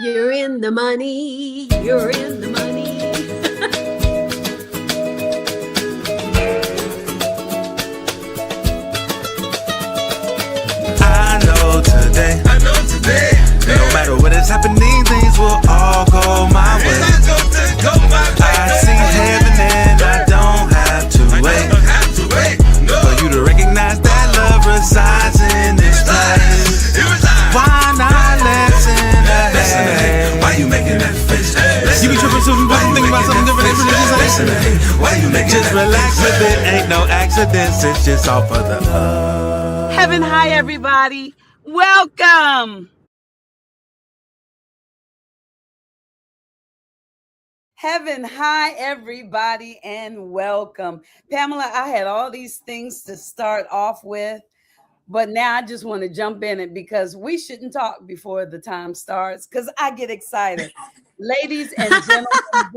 You're in the money. You're in the money. I know today, no matter what is happening, things will all go my way. I see heaven and I don't have to wait for you to recognize that love resides in this place. Why not listen ahead? Why you making that face? You be tripping, so you think about something different. Why you making just relax with it, ain't no accidents, it's just all for the love. Heaven high, everybody. Welcome. Heaven high, everybody, and welcome. Pamela, I had all these things to start off with, but now I just want to jump in it because we shouldn't talk before the time starts because I get excited. Ladies and gentlemen,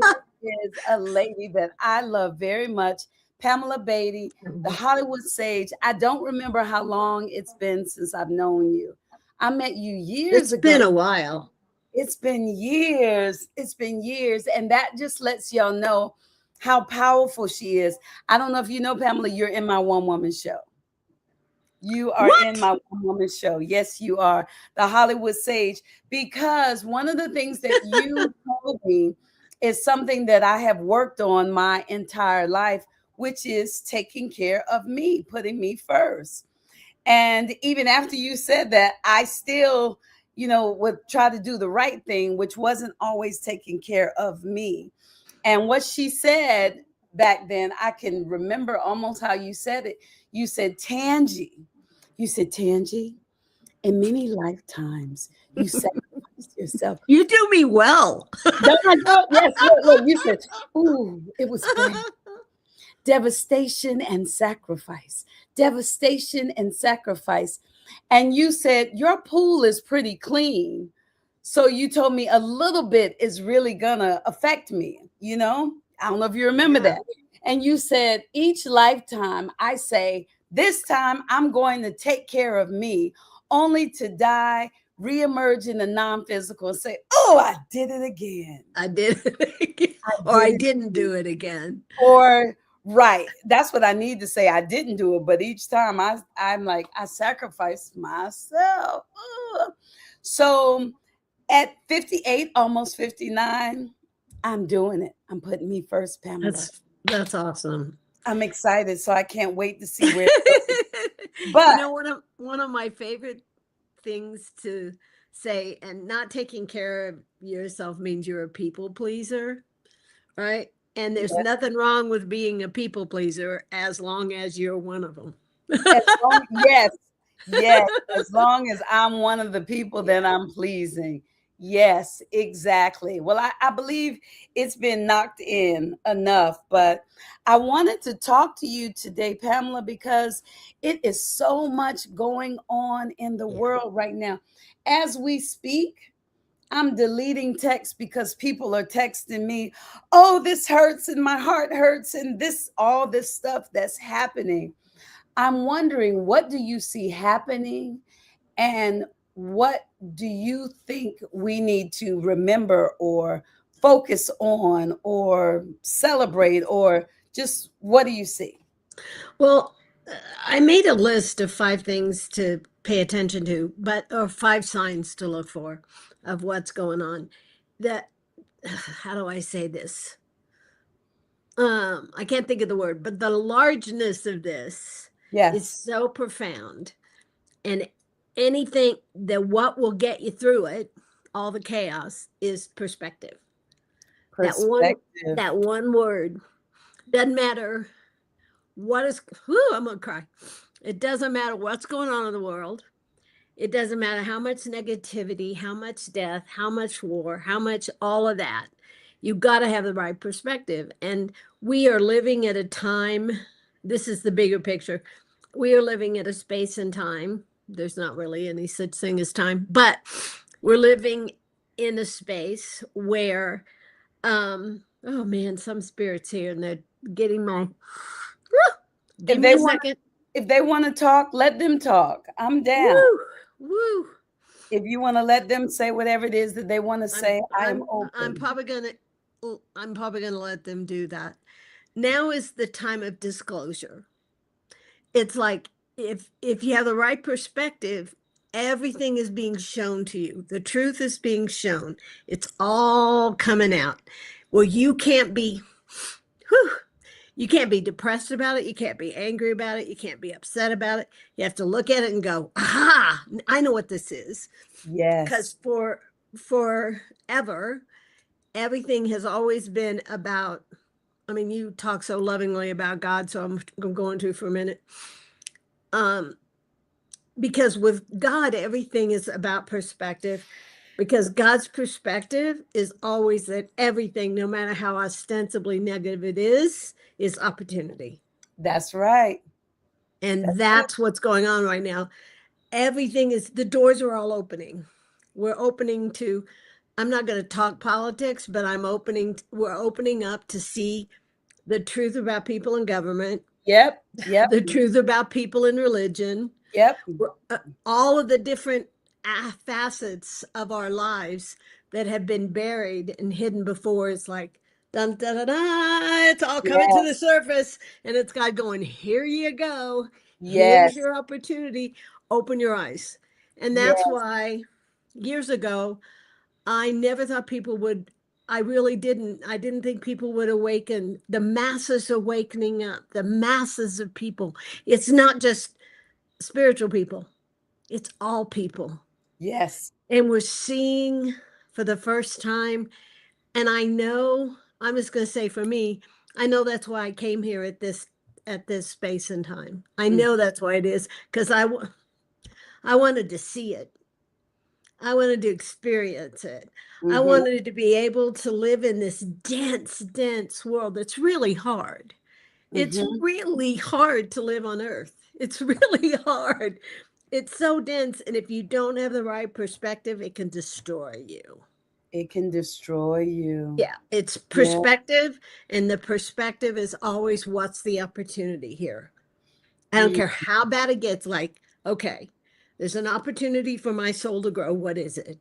this is a lady that I love very much, Pamela Beaty, the Hollywood Sage. I don't remember how long it's been since I've known you. I met you years ago. It's been a while. It's been years. It's been years. And that just lets y'all know how powerful she is. I don't know if you know, Pamela, you're in my one-woman show. You are in my one-woman show. Yes, you are. The Hollywood Sage. Because one of the things that you told me is something that I have worked on my entire life, which is taking care of me, putting me first. And even after you said that, I still, would try to do the right thing, which wasn't always taking care of me. And what she said back then, I can remember almost how you said it. You said, Tangie. You said, Tangie, in many lifetimes, you sacrificed yourself. You do me well. Yes, look, you said, ooh, it was bad. Devastation and sacrifice. Devastation and sacrifice. And you said, your pool is pretty clean. So you told me a little bit is really gonna affect me, I don't know if you remember that. And you said, each lifetime, I say, this time I'm going to take care of me, only to die, reemerge in the non-physical and say, oh, I did it again. I did it again. I didn't do it again. Right. That's what I need to say. I didn't do it. But each time I'm like, I sacrificed myself. Ugh. So at 58, almost 59, I'm doing it. I'm putting me first, Pamela. That's awesome. I'm excited. So I can't wait to see where it goes. But one of my favorite things to say, and not taking care of yourself means you're a people pleaser, right? And there's nothing wrong with being a people pleaser as long as you're one of them. Yes. As long as I'm one of the people that I'm pleasing. Yes, exactly. Well, I believe it's been knocked in enough, but I wanted to talk to you today, Pamela, because it is so much going on in the world right now. As we speak, I'm deleting text because people are texting me, oh, this hurts and my heart hurts and all this stuff that's happening. I'm wondering, what do you see happening? And what do you think we need to remember or focus on or celebrate, or just what do you see? Well, I made a list of 5 things to pay attention to, or 5 signs to look for of what's going on. How do I say this? I can't think of the word, but the largeness of this is so profound. And anything what will get you through it, all the chaos, is perspective. That one word. Doesn't matter what is, I'm gonna cry. It doesn't matter what's going on in the world. It doesn't matter how much negativity, how much death, how much war, how much all of that. You've got to have the right perspective. And we are living at a time, this is the bigger picture. We are living at a space and time. There's not really any such thing as time, but we're living in a space where, oh man, some spirits here and they're getting my, give me a second. If they want to talk, let them talk. I'm down. Woo. If you want to let them say whatever it is that they want to say, I am open. I'm probably gonna let them do that. Now is the time of disclosure. It's like if you have the right perspective, everything is being shown to you. The truth is being shown. It's all coming out. Well, you can't be whew, you can't be depressed about it. You can't be angry about it. You can't be upset about it. You have to look at it and go, aha, I know what this is. Yes. Because forever, everything has always been about, I mean, you talk so lovingly about God, so I'm going to for a minute. Because with God, everything is about perspective. Because God's perspective is always that everything, no matter how ostensibly negative it is opportunity. That's right. And that's what's going on right now. Everything is, the doors are all opening. We're opening to, I'm not going to talk politics, but we're opening up to see the truth about people in government. Yep. The truth about people in religion. Yep. All of the different facets of our lives that have been buried and hidden before. It's like, dun, da, da, da, it's all coming to the surface. And it's God going, here you go. Here's your opportunity. Open your eyes. And that's why years ago, I never thought people would, I really didn't. I didn't think people would awaken. The masses awakening up, the masses of people. It's not just spiritual people. It's all people. Yes. And we're seeing for the first time. And I know, I'm just going to say for me, I know that's why I came here at this space and time. I know that's why it is, because I wanted to see it. I wanted to experience it. I wanted to be able to live in this dense, dense world. It's really hard. It's really hard to live on Earth. It's really hard. It's so dense. And if you don't have the right perspective, it can destroy you. It can destroy you. Yeah, it's perspective. And the perspective is always, what's the opportunity here? I don't care how bad it gets. Like, okay, there's an opportunity for my soul to grow. What is it?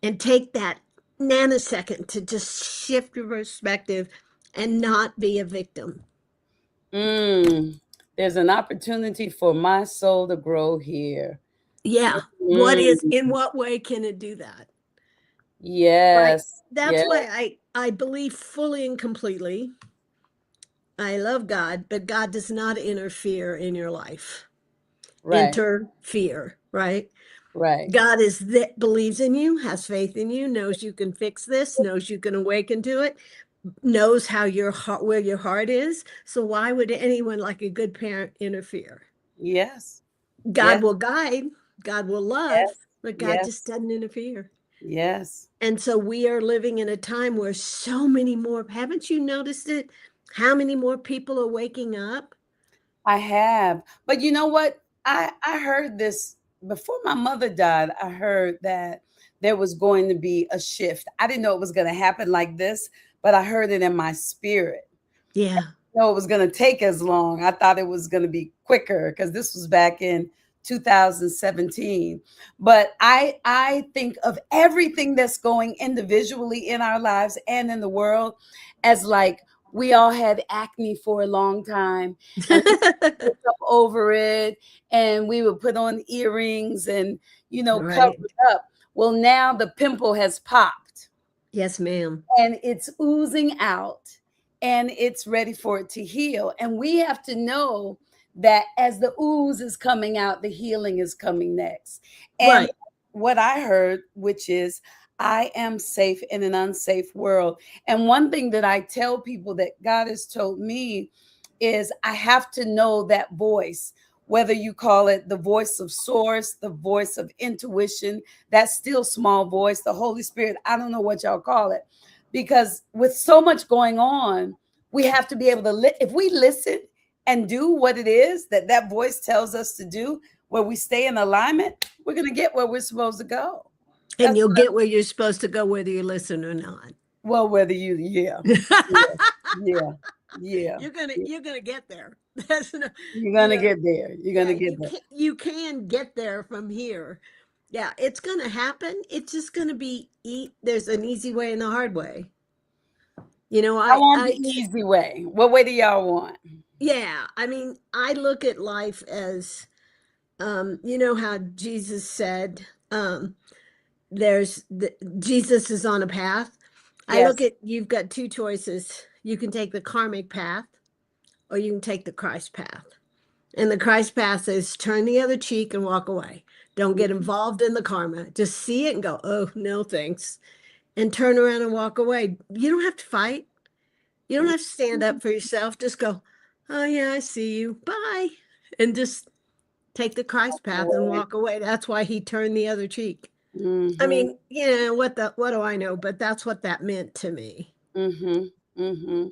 And take that nanosecond to just shift your perspective and not be a victim. There's an opportunity for my soul to grow here. Yeah. In what way can it do that? Yes. Right? That's why I believe fully and completely. I love God, but God does not interfere in your life. Right. Interfere, right? Right. God is that believes in you, has faith in you, knows you can fix this, knows you can awaken to it, knows how your heart, where your heart is. So why would anyone, like a good parent, interfere? Yes. God will guide, God will love, but God just doesn't interfere. Yes. And so we are living in a time where so many more, haven't you noticed it? How many more people are waking up? I have. But you know what? I heard this before my mother died. I heard that there was going to be a shift. I didn't know it was going to happen like this, but I heard it in my spirit. Yeah. I didn't know it was going to take as long. I thought it was going to be quicker because this was back in 2017. But I think of everything that's going individually in our lives and in the world as like, we all had acne for a long time and we would up over it, and we would put on earrings and, cover it up. Well, now the pimple has popped. Yes, ma'am. And it's oozing out and it's ready for it to heal. And we have to know that as the ooze is coming out, the healing is coming next. And what I heard, which is, I am safe in an unsafe world. And one thing that I tell people that God has told me is I have to know that voice, whether you call it the voice of source, the voice of intuition, that still small voice, the Holy Spirit. I don't know what y'all call it, because with so much going on, we have to be able to, if we listen and do what it is that voice tells us to do, where we stay in alignment, we're going to get where we're supposed to go. And you'll get where you're supposed to go, whether you listen or not. Well, whether you, yeah. You're gonna get there. You're gonna get there. You're gonna get there. You can get there from here. Yeah, it's going to happen. It's just going to be there's an easy way and a hard way. You know, I want the easy way. What way do y'all want? yeah, I mean, I look at life as, you know how Jesus said, Jesus is on a path. I look Yes. at, you've got two choices. You can take the karmic path or you can take the Christ path. And the Christ path is turn the other cheek and walk away. Don't get involved in the karma. Just see it and go, oh, no, thanks. And turn around and walk away. You don't have to fight. You don't have to stand up for yourself. Just go, oh, yeah, I see you. Bye. And just take the Christ path and walk away. That's why he turned the other cheek. I Mm-hmm. mean, what do I know? But that's what that meant to me Mm-hmm. Mm-hmm.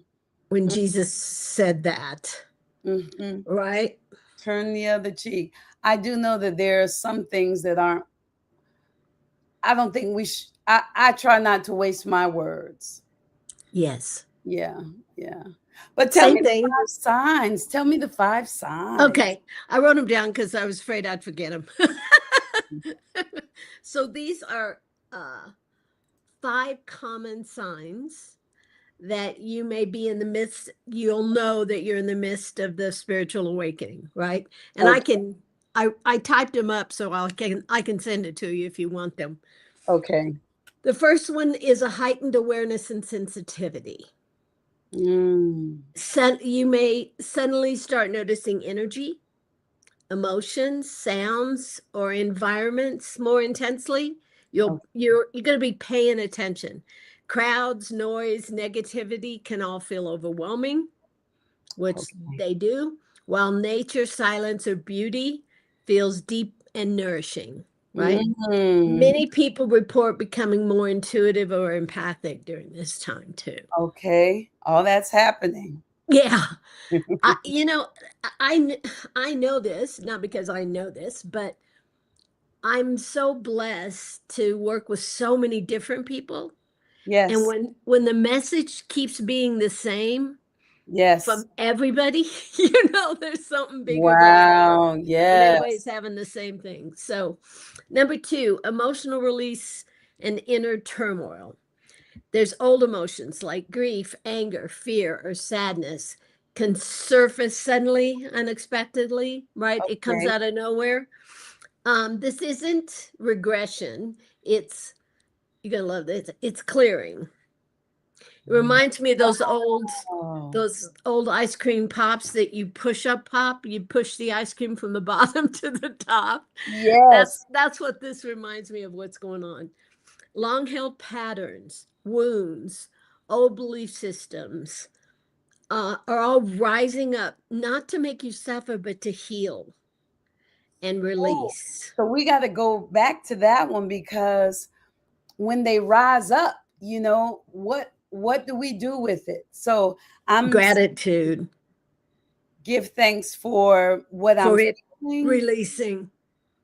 when Jesus said that, Mm-hmm. right? Turn the other cheek. I do know that there are some things that aren't. I don't think we should. I try not to waste my words. Yes. Yeah, yeah. But tell me Same the thing. 5 signs. Tell me the 5 signs. Okay. I wrote them down because I was afraid I'd forget them. So these are 5 common signs that you may be in the midst, you'll know that you're in the midst of the spiritual awakening, right? And Okay. I typed them up so I can send it to you if you want them. Okay. The first one is a heightened awareness and sensitivity. Mm. You may suddenly start noticing energy, emotions, sounds, or environments more intensely. You're going to be paying attention. Crowds, noise, negativity can all feel overwhelming, which Okay. they do, while nature, silence, or beauty feels deep and nourishing, right? Mm. Many people report becoming more intuitive or empathic during this time too. Okay. All that's happening. Yeah. I, you know, I know this, not because I know this, but I'm so blessed to work with so many different people. And Yes. when the message keeps being the same Yes. from everybody, there's something bigger going on. Wow. And everybody's Yes. having the same thing. So, number 2, emotional release and inner turmoil. There's old emotions like grief, anger, fear, or sadness can surface suddenly, unexpectedly, right? It comes Okay. out of nowhere. This isn't regression. It's, you're gonna love this. It's clearing. It reminds me of Wow. those old ice cream pops that you push up pop. You push the ice cream from the bottom to the top. Yes. That's what this reminds me of. What's going on? Long held patterns, wounds, old belief systems are all rising up, not to make you suffer, but to heal and Oh, release. so we got to go back to that one because when they rise up, what do we do with it? So I'm Gratitude give thanks for what I'm for it feeling. releasing.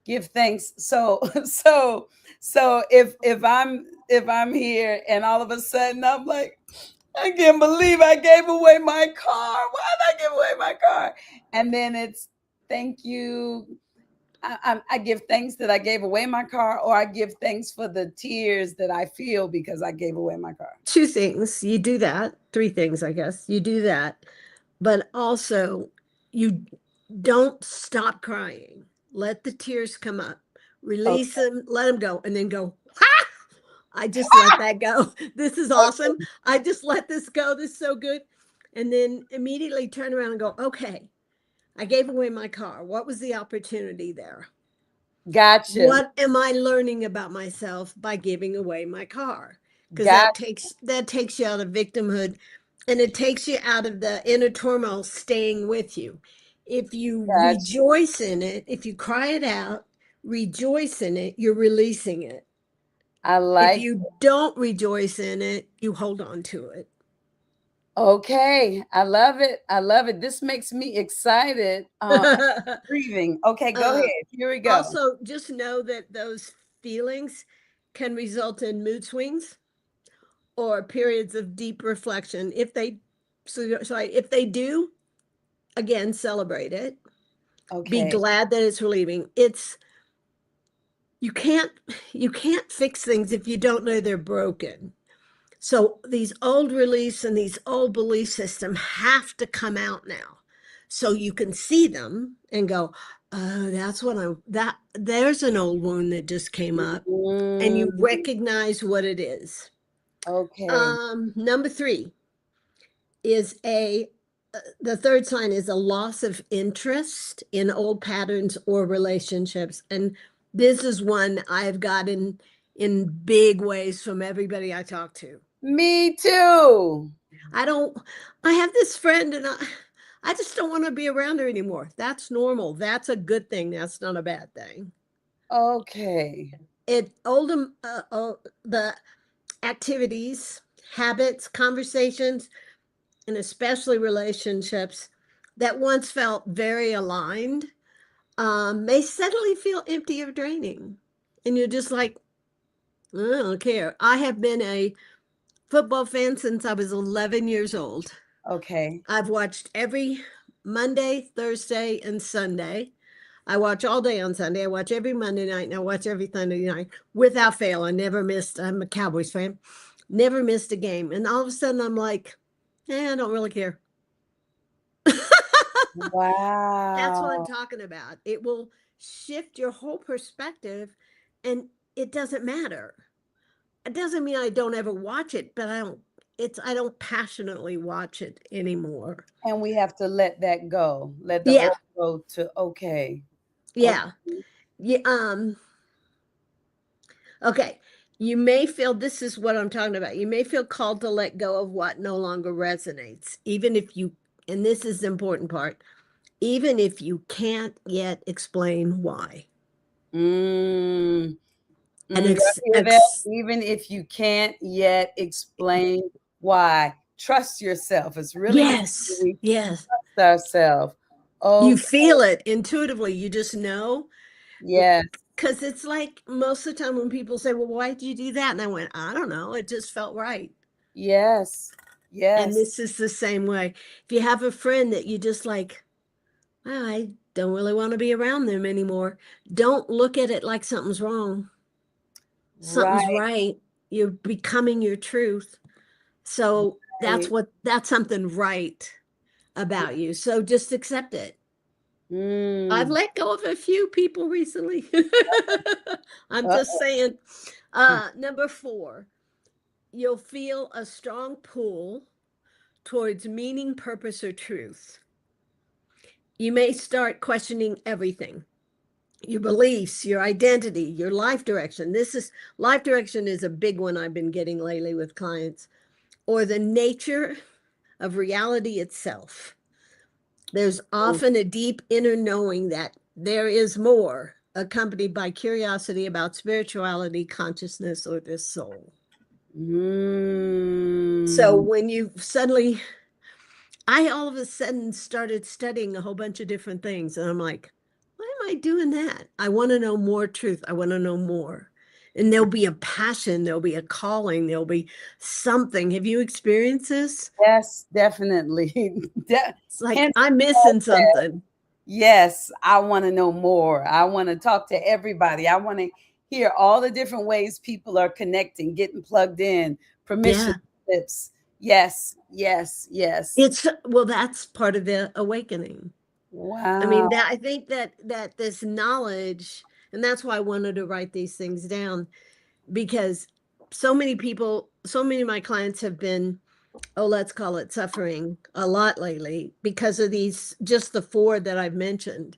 Give thanks. So if I'm here and all of a sudden I'm like, I can't believe I gave away my car. Why did I give away my car? And then it's thank you. I give thanks that I gave away my car, or I give thanks for the tears that I feel because I gave away my car. 2 things. You do that. 3 things, I guess. You do that. But also, you don't stop crying. Let the tears come up. Release Okay. them, let them go, and then go, ha! I just let that go. This is awesome. Okay. I just let this go. This is so good. And then immediately turn around and go, okay, I gave away my car. What was the opportunity there? Gotcha. What am I learning about myself by giving away my car? Because Got, that takes you out of victimhood, and it takes you out of the inner turmoil staying with you. If you gotcha. rejoice in it, if you cry it out, rejoice in it, you're releasing it. I If like. you don't rejoice in it, you hold on to it. Okay. I love it. I love it. This makes me excited. Breathing. Okay, go uh, ahead. Here we go. Also, just know that those feelings can result in mood swings or periods of deep reflection. If they do, again, celebrate it. Be Okay. glad that it's relieving. you can't fix things if you don't know they're broken. So these old beliefs and these old belief systems have to come out now, so you can see them and go, oh, that's what there's an old wound that just came up, and you recognize what it is. Okay. Number 3 is the third sign is a loss of interest in old patterns or relationships. And this is one I've gotten in big ways from everybody I talk to. Me too. I have this friend and I just don't want to be around her anymore. That's normal. That's a good thing. That's not a bad thing. Okay. The activities, habits, conversations, and especially relationships that once felt very aligned may suddenly feel empty or draining. And you're just like, I don't care. I have been a football fan since I was 11 years old. Okay. I've watched every Monday, Thursday, and Sunday. I watch all day on Sunday. I watch every Monday night, and I watch every Sunday night without fail. I never missed. I'm a Cowboys fan. Never missed a game. And all of a sudden, I'm like, I don't really care. Wow. That's what I'm talking about. It will shift your whole perspective, and it doesn't matter. It doesn't mean I don't ever watch it, but I don't passionately watch it anymore. And we have to let that go. Let the old go to okay. Yeah. Yeah. Okay. You may feel, this is what I'm talking about. You may feel called to let go of what no longer resonates, even if you, and this is the important part, even if you can't yet explain why. And even if you can't yet explain why, trust yourself. It's really yes. Trust ourselves. Oh, you feel it intuitively. You just know. Yes. Because it's like most of the time when people say, well, why did you do that? And I went, I don't know. It just felt right. Yes. Yes. And this is the same way. If you have a friend that you just like, well, I don't really want to be around them anymore, don't look at it like something's wrong. Something's right. You're becoming your truth. So that's something right about you. So just accept it. I've let go of a few people recently. I'm just saying. Number 4, you'll feel a strong pull towards meaning, purpose, or truth. You may start questioning everything. Your beliefs, your identity, your life direction. Life direction is a big one I've been getting lately with clients. Or the nature of reality itself. There's often a deep inner knowing that there is more, accompanied by curiosity about spirituality, consciousness, or the soul. So when you suddenly, I all of a sudden started studying a whole bunch of different things. And I'm like, why am I doing that? I want to know more truth. I want to know more. And there'll be a passion, there'll be a calling, there'll be something. Have you experienced this? Yes, definitely. It's like I'm missing something. Yes, I want to know more. I want to talk to everybody. I want to hear all the different ways people are connecting, getting plugged in, permission slips. Yes, yes, yes. That's part of the awakening. Wow. I mean, I think that this knowledge, and that's why I wanted to write these things down, because so many of my clients have been, let's call it suffering a lot lately because of just the 4 that I've mentioned,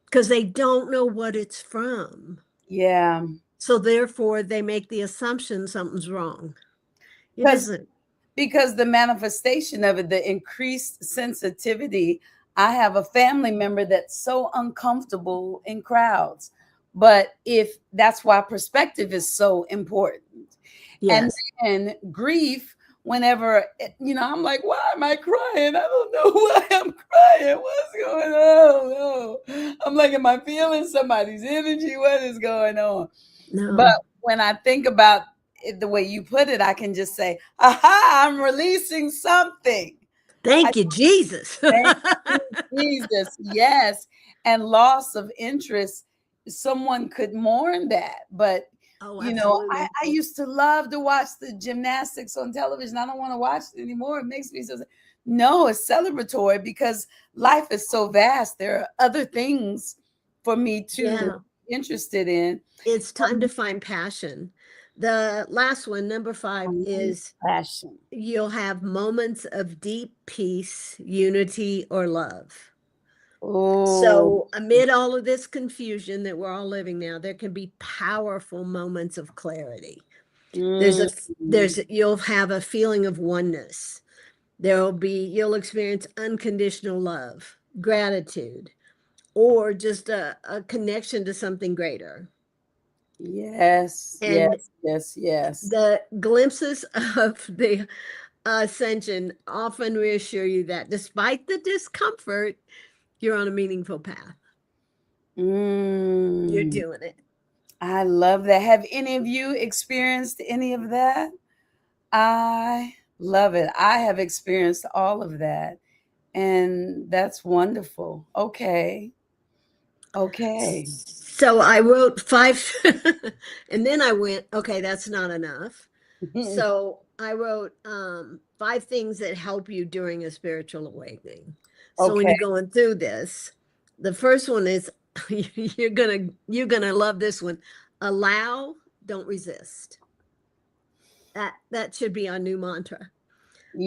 because they don't know what it's from. Yeah. So therefore they make the assumption something's wrong. It isn't. Because the manifestation of it, the increased sensitivity. I have a family member that's so uncomfortable in crowds, but that's why perspective is so important. Yes. And then grief, whenever, I'm like, why am I crying? I don't know why I'm crying. What's going on? No. I'm like, am I feeling somebody's energy? What is going on? No. But when I think about it, the way you put it, I can just say, aha, I'm releasing something. Thank you, Jesus. Thank you, Jesus. Yes. And loss of interest someone could mourn that. But Oh, you know, absolutely. I used to love to watch the gymnastics on television. I don't want to watch it anymore. It makes me so sad. No, it's celebratory because life is so vast. There are other things for me to Yeah. be interested in. It's time to find passion. The last one, number 5, is Passion. you'll have moments of deep peace, unity, or love. Oh, So, amid all of this confusion that we're all living now, there can be powerful moments of clarity. mm, You'll have a feeling of oneness. You'll experience unconditional love, gratitude, or just a connection to something greater. yes, And yes, yes, yes. the glimpses of the ascension often reassure you that despite the discomfort, you're on a meaningful path. You're Mm, doing it. I love that. Have any of you experienced any of that? I love it. I have experienced all of that. And that's wonderful. Okay. Okay. So I wrote 5, and then I went, okay, that's not enough. So I wrote 5 things that help you during a spiritual awakening. So when Okay. you're going through this, the first one is you're gonna love this one. Allow, don't resist. That should be our new mantra.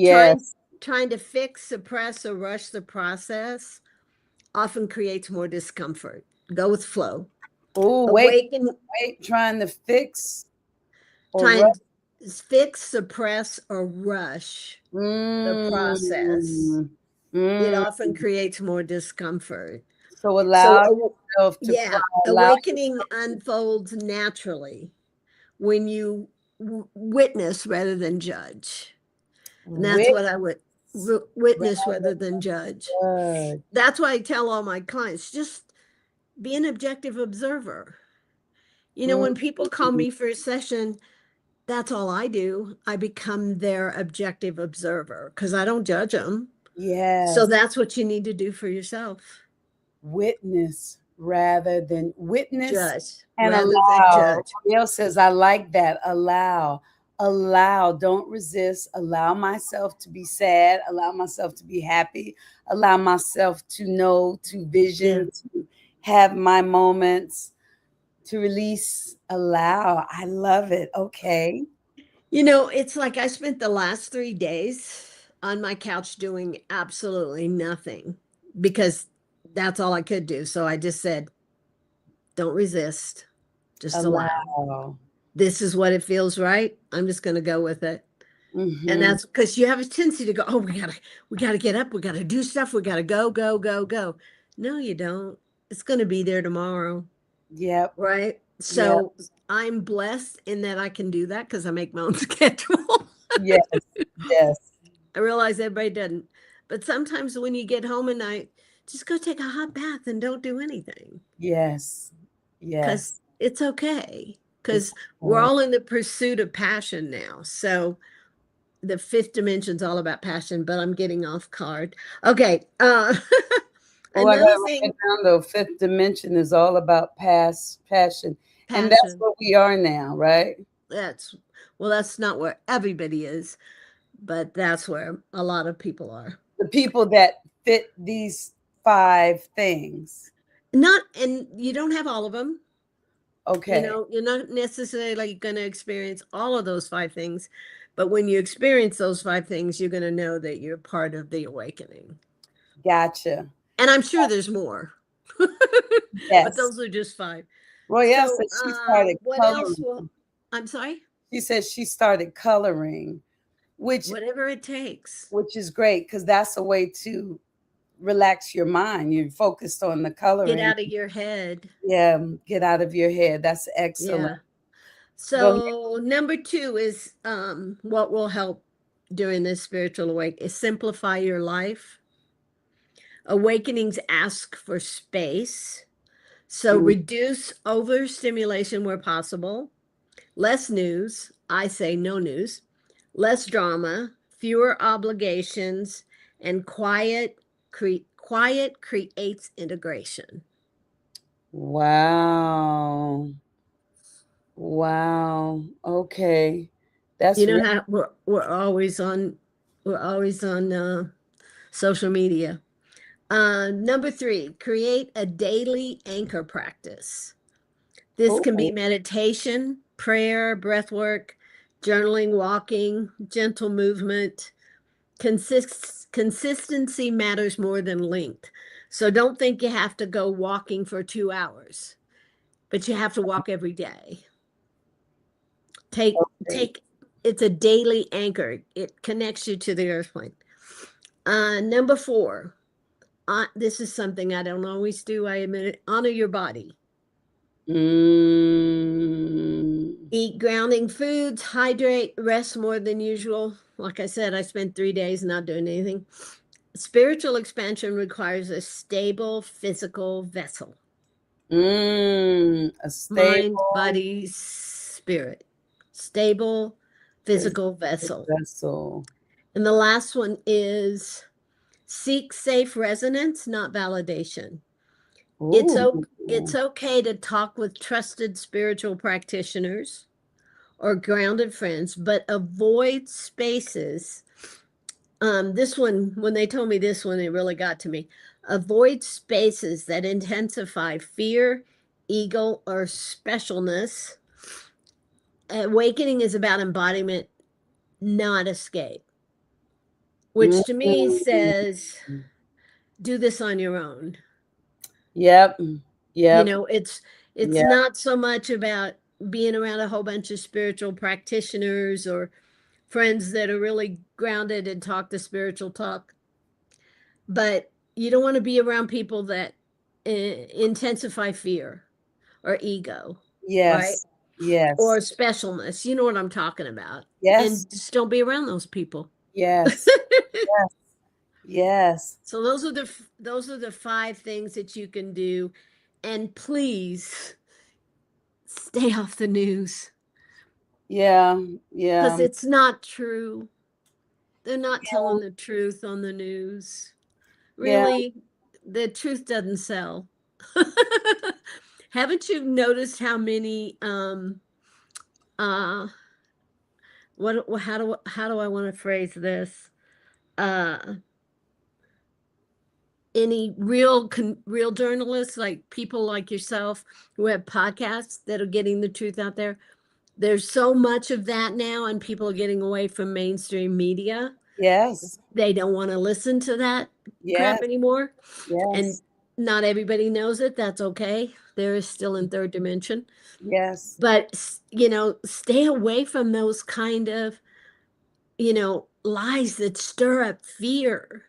Trying Yes. trying to fix, suppress, or rush the process often creates more discomfort. Go with flow. Oh, Awaken, wait. Trying to fix or try and rush. fix, suppress, or rush the process. Mm, It mm. often creates more discomfort. So So, allow yourself to cry. yeah, Allow awakening unfolds naturally when you witness rather than judge. And that's with what I would witness rather rather than judge. judge. That's why I tell all my clients, just be an objective observer. Mm, When people call me for a session, that's all I do. I become their objective observer because I don't judge them. So yes. that's what you need to do for yourself. Witness rather than witness Judge and rather than allow. judge. Gail says, I like that. Allow, allow, don't resist. Allow myself to be sad. Allow myself to be happy. Allow myself to know, to Yeah. vision, to have my moments, to release. Allow. I love it. Okay. It's like I spent the last 3 days on my couch doing absolutely nothing because that's all I could do. So I just said, don't resist, just allow. Allow. This is what it feels right. I'm just going to go with it. And Hmm. that's because you have a tendency to go, oh, we gotta get up, we gotta do stuff, we gotta go, go, go, go. No, you don't. It's gonna be there tomorrow, Yep. right? Yep. So I'm blessed in that I can do that because I make my own schedule. Yes. Yes. I realize everybody doesn't. But sometimes when you get home at night, just go take a hot bath and don't do anything Yes. because Yes. it's okay. It's Because we're all in the pursuit of passion now. So the 5th dimension's all about passion, but I'm getting off card. Okay. Oh, I gotta Another write thing, it down though. Fifth dimension is all about past passion. And that's passion. what we are now, right? That's not where everybody is, but that's where a lot of people are. The people that fit these 5 things. Not, and you don't have all of them. Okay. You're not necessarily going to experience all of those 5 things, but when you experience those 5 things, you're going to know that you're part of the awakening. Gotcha. And I'm sure there's more, but Yes. those are just 5. Royale So, said she started what else coloring. I'm sorry? She said she started coloring, which Whatever it takes. is great because that's a way to relax your mind. You're focused on the Get coloring. out of your head. Yeah, get out of your head. That's Yeah. excellent. Go ahead. So number 2 is what will help during this spiritual awakening is simplify your life. Awakenings ask for space. So Mm. reduce overstimulation where possible. Less news. I say no news. Less drama. Fewer obligations. And quiet creates integration. Wow. Wow. Okay. That's You know really how we're always on social media. Number 3, create a daily anchor practice. This can be cool. meditation, prayer, breath work, journaling, walking, gentle movement. Consistency matters more than length. So don't think you have to go walking for 2 hours, but you have to walk every day. Okay. Take It's a daily anchor. It connects you to the earth plane. Number 4, this is something I don't always do, I admit it. Honor your body. Mm. Eat grounding foods, hydrate, rest more than usual. Like I said, I spent 3 days not doing anything. Spiritual expansion requires a stable physical vessel. A Mind, stable body, spirit. Stable physical vessel. vessel. And the last one is seek safe resonance, not validation. It's Ooh. o- it's okay to talk with trusted spiritual practitioners or grounded friends, but avoid spaces. This one, when they told me this one, it really got to me. Avoid spaces that intensify fear, ego, or specialness. Awakening is about embodiment, not escape, which to me Mm. says do this on your own. Yep. You Yep. know, it's Yep. not so much about being around a whole bunch of spiritual practitioners or friends that are really grounded and talk the spiritual talk, but you don't want to be around people that intensify fear or ego, right? Yes. Yes. Or specialness. You know what I'm talking about. Yes. And just don't be around those people. Yes. Yes. Yes. So those are the 5 things that you can do, and please stay off the news Yeah. because Yeah. it's not true. They're not telling the truth on the news. Yeah. Really, the truth doesn't sell. Haven't you noticed how many uh how do I want to phrase this? Uh any real journalists, like people like yourself who have podcasts that are getting the truth out there. There's so much of that now, and people are getting away from mainstream media. Yes. They don't want to listen to that crap Yes. anymore. And Yes. not everybody knows it. That's okay. They're still in third dimension. Yes. But, stay away from those kind of, lies that stir up fear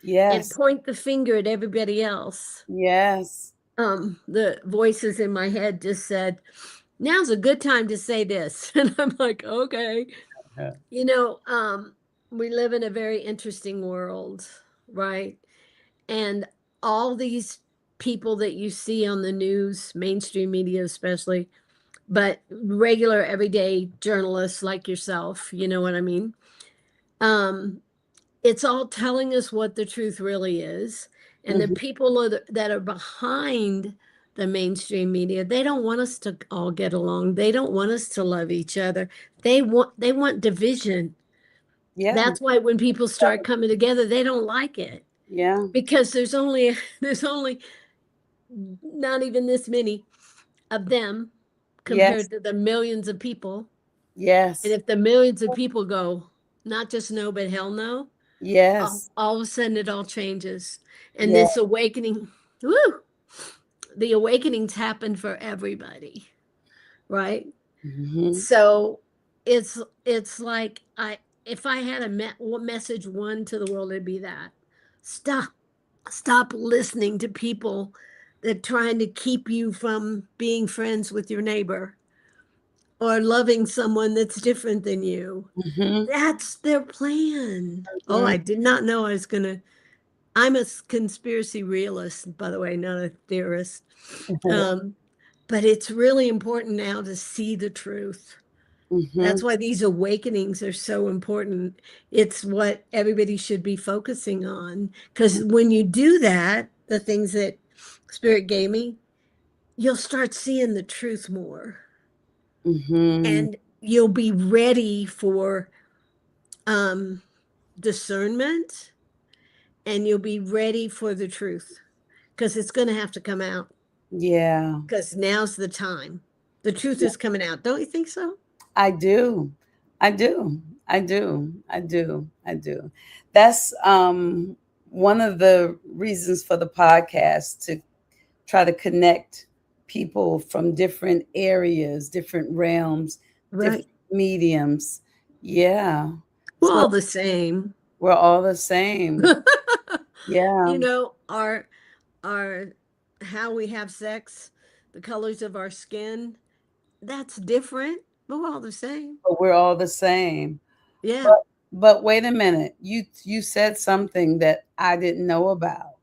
and Yes. point the finger at everybody else. Yes. The voices in my head just said, now's a good time to say this. And I'm like, okay. Yeah. You know, we live in a very interesting world, right? And all these people that you see on the news, mainstream media especially, but regular everyday journalists like yourself, you know what I mean? Um, it's all telling us what the truth really is. And the Mhm. people that are behind the mainstream media, they don't want us to all get along. They don't want us to love each other. They want division. Yeah. That's why when people start coming together, they don't like it Yeah. because there's only not even this many of them Yes. compared to the millions of people. And Yes. if the millions of people go, not just no, but hell no, Yes. all of a sudden it all changes. And Yeah. this awakening, woo, the awakenings happen for everybody, right? Mhm. So it's like if I had a message one to the world, it'd be that stop stop listening to people that trying to keep you from being friends with your neighbor or loving someone that's different than you. Mhm. That's their plan. Oh, Mhm. I did not know I was gonna. I'm a conspiracy realist, by the way, not a theorist. Um, but it's really important now to see the truth. That's Mhm. why these awakenings are so important. It's what everybody should be focusing on. Because when you do that, the things that Spirit gave me, you'll start seeing the truth more. Mm-hmm. And you'll be ready for discernment, and you'll be ready for the truth, because it's going to have to come out, Yeah. because now's the time. The truth is coming out. Don't you think so? I do. I do. I do. I do. I do. That's one of the reasons for the podcast, to try to connect people from different areas, different realms, different Right. mediums. Yeah. We're So all the same. we're all the same. Yeah. You know, our how we have sex, the colors of our skin, that's different, but we're all the same. But we're all the same. Yeah. But wait a minute. You said something that I didn't know about.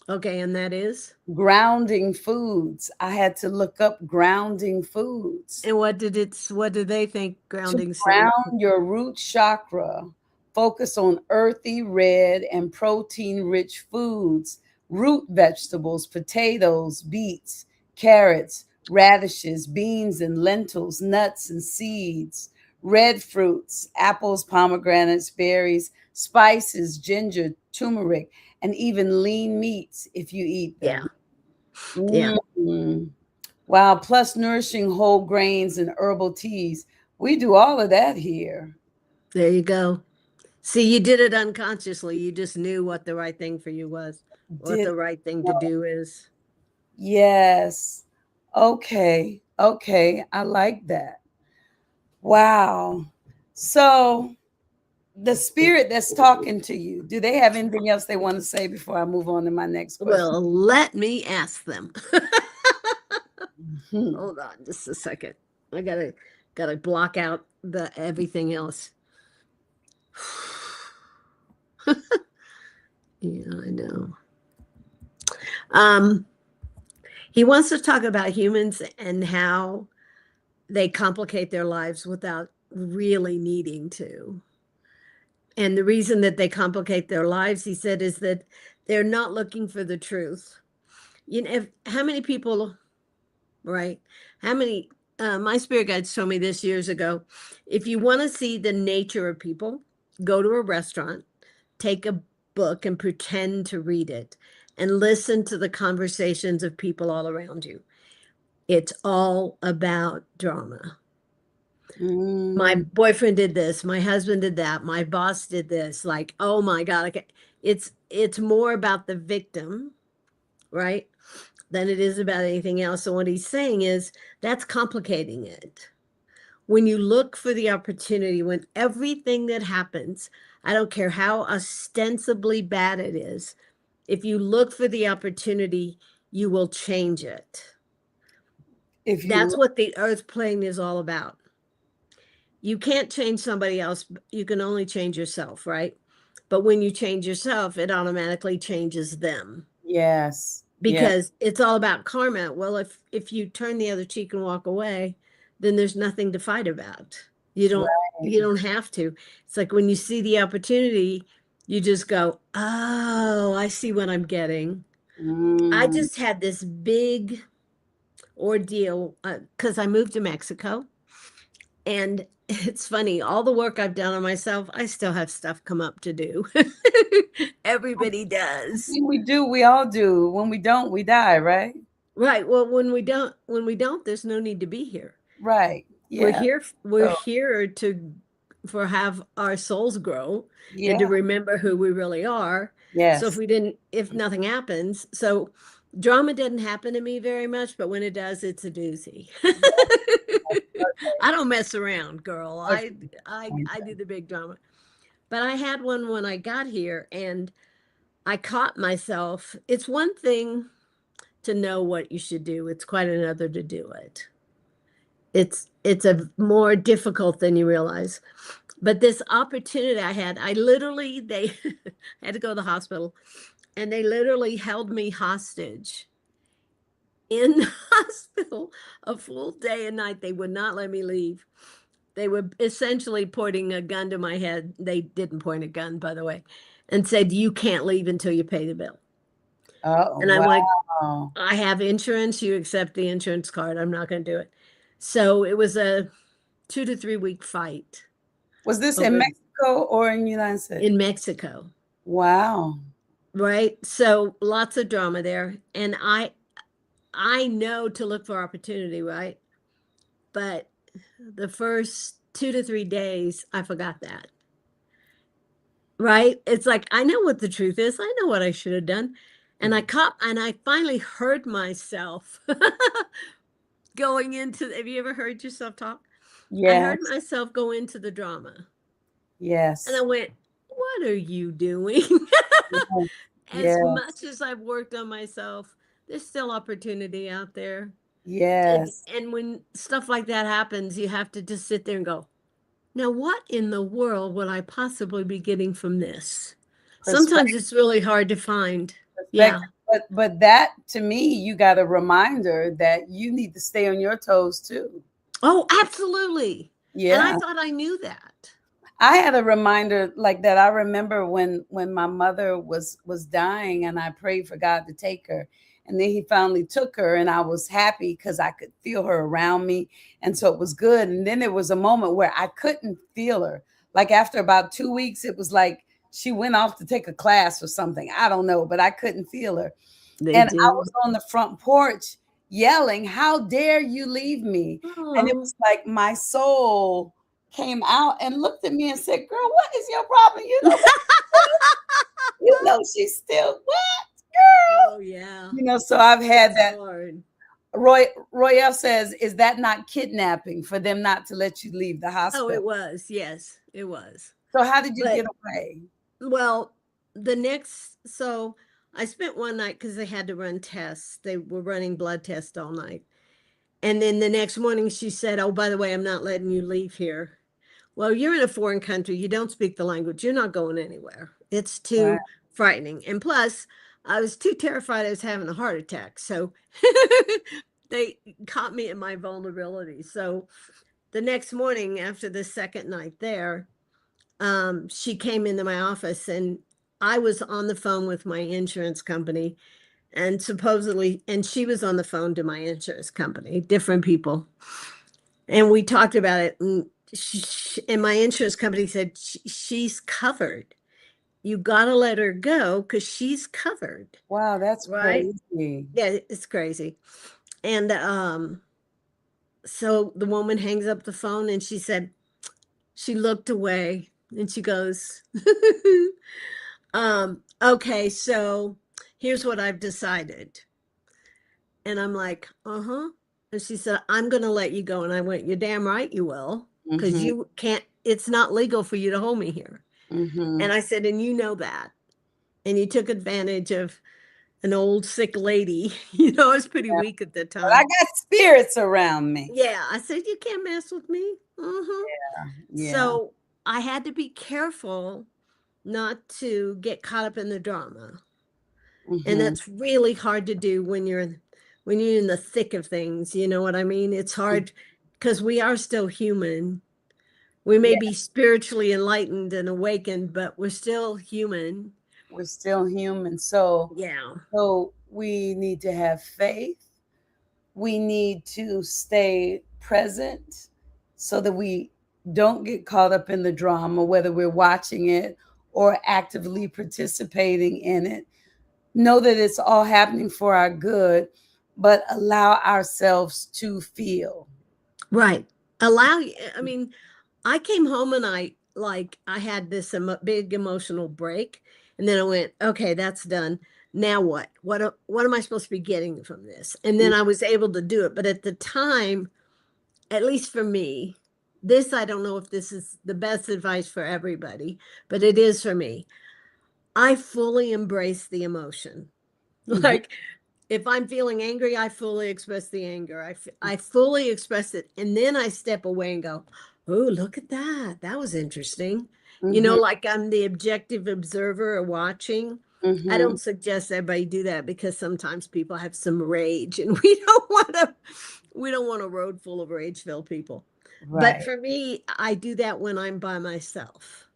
Okay, and that is? Grounding foods. I had to look up grounding foods. And what did they think To grounding stood? ground your root chakra, focus on earthy, red, and protein rich foods, root vegetables, potatoes, beets, carrots, radishes, beans, and lentils, nuts and seeds, red fruits, apples, pomegranates, berries, spices, ginger, turmeric, and even lean meats if you eat Yeah. them. Yeah. Mm. Wow. Plus nourishing whole grains and herbal teas. We do all of that here. There you go. See, you did it unconsciously. You just knew what the right thing for you was, what Did the right thing to do is. Yes. Okay. Okay. I like that. Wow. So the spirit that's talking to you, do they have anything else they want to say before I move on to my next question? Well, let me ask them. Hmm. Hold on just a second. I gotta block out the everything else. Yeah, I know. He wants to talk about humans and how they complicate their lives without really needing to. And the reason that they complicate their lives, he said, is that they're not looking for the truth. You know, how many people, right? How many, my spirit guides told me this years ago, if you want to see the nature of people, go to a restaurant, take a book and pretend to read it, and listen to the conversations of people all around you. It's all about drama. My Mm. boyfriend did this, my husband did that, my boss did this. Like, oh my God. Okay. It's more about the victim, right? Than it is about anything else. So what he's saying is that's complicating it. When you look for the opportunity, when everything that happens, I don't care how ostensibly bad it is, if you look for the opportunity, you will change it. If you That's what the earth plane is all about. You can't change somebody else. You can only change yourself, right? But when you change yourself, it automatically changes them, Yes. Yeah. because it's all about karma. Well, if you turn the other cheek and walk away, then there's nothing to fight about. You don't have to. It's like when you see the opportunity, you just go, "Oh, I see what I'm getting." I Mm. just had this big ordeal because I moved to Mexico. And it's funny, all the work I've done on myself, I still have stuff come up to do. Everybody does. When we do, we all do. When we don't, we die, right? Right. Well, when we don't, there's no need to be here. Right. We're Yeah. here, we're So, here to for have our souls grow and yeah. to remember who we really are. So Yes. if nothing happens, so drama doesn't happen to me very much, but when it does, it's a doozy. I don't mess around, girl. I do the big drama. But I had one when I got here, and I caught myself. It's one thing to know what you should do. It's quite another to do it. It's a more difficult than you realize. But this opportunity I had, I literally they had to go to the hospital, and they literally held me hostage in the hospital a full day and night. They would not let me leave. They were essentially pointing a gun to my head. They didn't point a gun, by the way, and said, "You can't leave until you pay the bill." Oh, And I'm like, Wow. I have insurance. You accept the insurance card. I'm not going to do it. So it was a 2 to 3 week fight Was this in over Mexico or in the United States? in Mexico, Wow. right? So lots of drama there. And I know to look for opportunity, right? But the first 2 to 3 days, I forgot that. Right? It's like I know what the truth is. I know what I should have done. And I finally heard myself going into, have you ever heard yourself talk? I heard Yes. myself go into the drama. And I Yes. went, what are you doing? Yes. As Yes. much as I've worked on myself, there's still opportunity out there. Yes. And when stuff like that happens, you have to just sit there and go, now what in the world would I possibly be getting from this? Sometimes Perspective. it's really hard to find. Yeah. Perspective. But that to me, you got a reminder that you need to stay on your toes too. Oh, absolutely. And I Yeah. thought I knew that. I had a reminder like that. I remember when my mother was dying and I prayed for God to take her. And then he finally took her and I was happy because I could feel her around me. And so it was good. And then there was a moment where I couldn't feel her. Like after about 2 weeks, it was like she went off to take a class or something. I don't know, but I couldn't feel her. They And I do. was on the front porch yelling, "How dare you leave me?" And it Oh, was like my soul came out and looked at me and said, "Girl, what is your problem? You know she's still what, oh girl?" yeah. So I've had It's that. hard. Royale says, "Is that not kidnapping for them not to let you leave the Oh, hospital?" it was. Yes, it was. So how did you But get away? well, so I spent one night because they had to run tests. They were running blood tests all night. And then the next morning she said, oh, by the way, I'm not letting you leave here. Well, you're in a foreign country. You don't speak the language. You're not going anywhere. It's Wow. too frightening. And plus, I was too terrified I was having a heart attack. So they caught me in my vulnerability. So the next morning after the second night there, she came into my office and I was on the phone with my insurance company and she was on the phone to my insurance company, different people. And we talked about it. And my insurance company said, she's covered. You got to let her go because she's covered. Wow, that's Right. crazy. Yeah, it's crazy. And so the woman hangs up the phone and she looked away and she goes, okay, so here's what I've decided. And I'm like, uh-huh. And she said, I'm going to let you go. And I went, you're damn right you will, because Mm-hmm. you can't, it's not legal for you to hold me here. Mm-hmm. And I said, and you know that. And you took advantage of an old sick lady. I was pretty Yeah. weak at the But I time. got spirits around me. Yeah. I said, you can't mess with me. Yeah. So I had to be careful not to get caught up in the drama. And Mm-hmm. that's really hard to do when you're in the thick of things. You know what I mean? It's hard because we are still human. We may Yeah, be spiritually enlightened and awakened, but we're still human. we're still human. So Yeah. we need to have faith. We need to stay present so that we don't get caught up in the drama, whether we're watching it or actively participating in it. Know that it's all happening for our good, but allow ourselves to feel. Right. I mean, I came home and I had this big emotional break, and then I went, okay, that's done. Now what? What am I supposed to be getting from this? And then I was able to do it. But at the time, at least for me, I don't know if this is the best advice for everybody, but it is for me. I fully embrace the emotion. Mhm. Like if I'm feeling angry, I fully express the anger. I fully express it. And then I step away and go, oh, look at that. That was interesting. Mhm. Like I'm the objective observer or watching. I Mhm. don't suggest everybody do that because sometimes people have some rage and we don't want a road full of rage-filled people. But Right. for me, I do that when I'm by myself.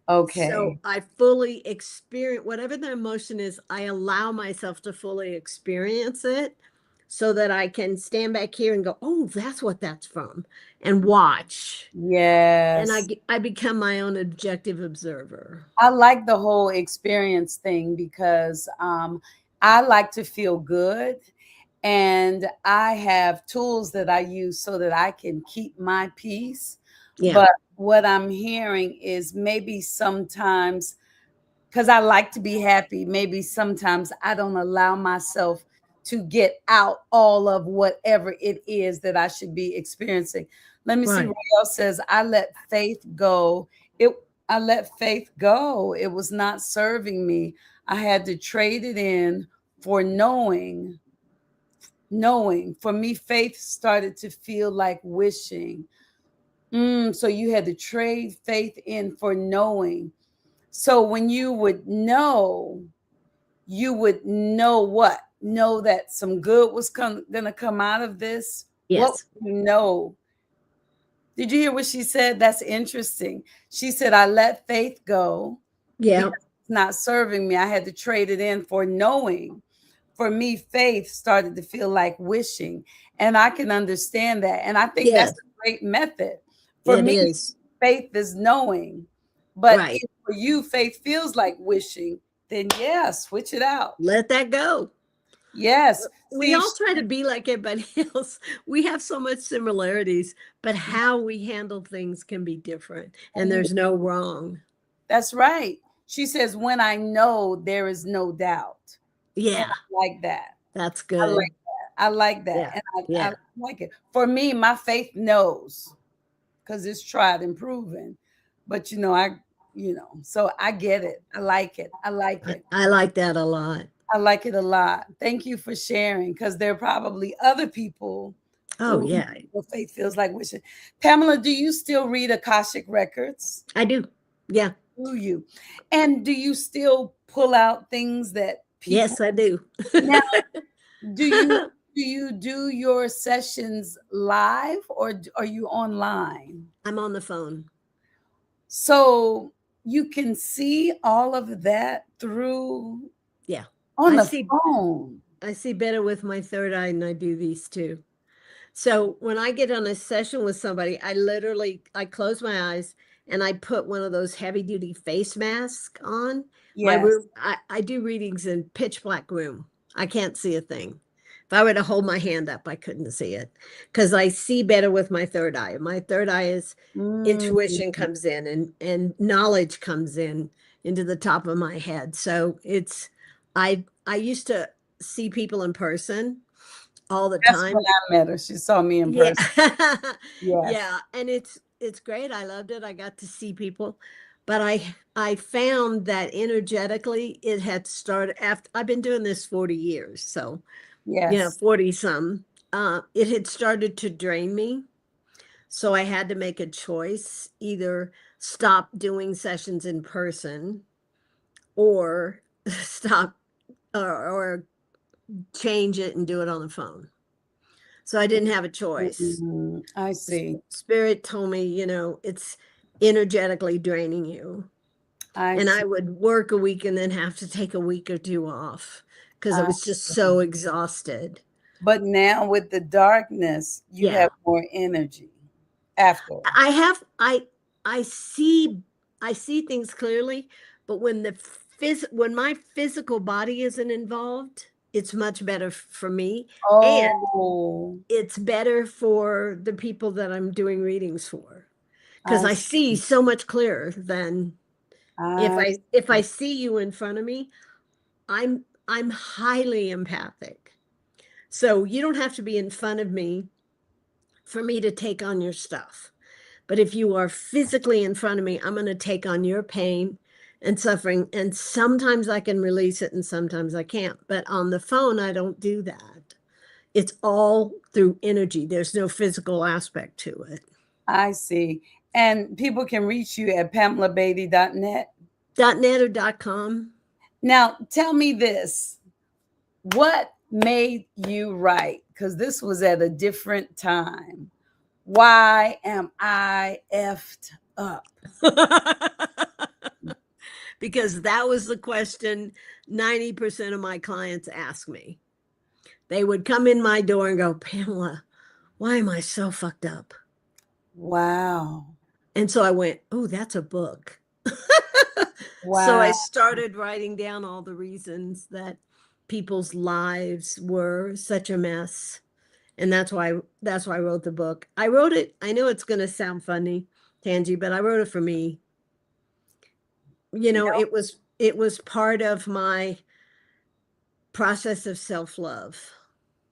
Okay. So I fully experience whatever the emotion is, I allow myself to fully experience it so that I can stand back here and go, oh, that's what that's from, and watch. And Yes. I become my own objective observer. I like the whole experience thing because I like to feel good, and I have tools that I use so that I can keep my peace. Yeah. But what I'm hearing is maybe sometimes, because I like to be happy, maybe sometimes I don't allow myself to get out all of whatever it is that I should be experiencing. Let me see. Right. Royale says, I let faith go. I let faith go. It was not serving me. I had to trade it in for knowing. Knowing. For me, faith started to feel like wishing. So you had to trade faith in for knowing. So when you would know what? Know that some good was going to come out of this. What Yes. would you know? Did you hear what she said? That's interesting. She said, I let faith go Yeah. because it's not serving me. I had to trade it in for knowing. For me, faith started to feel like wishing. And I can understand that. And I think that's Yes. a great method. For It me, is. faith is knowing. But Right. if for you, faith feels like wishing, then yeah, switch it out. Let that go. Yes. We See, all try to be like everybody else. We have so much similarities, but how we handle things can be different. And there's no wrong. that's right. She says, when I know there is no doubt. And Yeah. I like that. That's I like good. that. I like that. Yeah. And I Yeah. like it. For me, my faith knows because it's tried and proven. But so I get it. I like it. I like it. I like that a lot. I like it a lot. Thank you for sharing because there are probably other people Oh, who yeah. faith feels like wishing. Pamela, do you still read Akashic Records? I do. Yeah. Do you? And do you still pull out things that people Yes, I do. now do you do your sessions live or are you online? I'm on the phone. So you can see all of that through Yeah. on I the see phone. I see better with my third eye and I do these too. So when I get on a session with somebody, I close my eyes and I put one of those heavy duty face masks on. My Yes. room, I do readings in pitch black room. I can't see a thing. If I were to hold my hand up, I couldn't see it because I see better with my third eye. My third eye is Mm, intuition comes in and knowledge comes in into the top of my head. So I used to see people in person all the that's when time. I met her. She saw me in Yeah. person. Yes. Yeah, and it's great. I loved it. I got to see people, but I found that energetically it had started after I've been doing this 40 years. So, Yes. 40 some. It had started to drain me. So I had to make a choice, either stop doing sessions in person or stop or change it and do it on the phone. So I didn't have a choice. I see. Spirit told me, it's energetically draining you. I And see. I would work a week and then have to take a week or two off because I I was just so see. exhausted. But now with the darkness, you Yeah. have more energy after. I have I see I see things clearly, but when my physical body isn't involved, it's much better for me. And Oh, it's better for the people that I'm doing readings for. Because I I see. see so much clearer than if I I see you in front of me. I'm highly empathic. So you don't have to be in front of me for me to take on your stuff. But if you are physically in front of me, I'm going to take on your pain and suffering. And sometimes I can release it and sometimes I can't. But on the phone, I don't do that. It's all through energy. There's no physical aspect to it. I see. And people can reach you at PamelaBeaty.net. .net or .com. Now, tell me this. What made you write? Because this was at a different time. Why am I effed up? because that was the question 90% of my clients ask me. They would come in my door and go, Pamela, why am I so fucked up? Wow. And so I went, oh, that's a book. So I Wow. started writing down all the reasons that people's lives were such a mess. And that's why I wrote the book. I wrote it. I know it's going to sound funny, Tangi, but I wrote it for me. You know, Yep. it was part of my process of self-love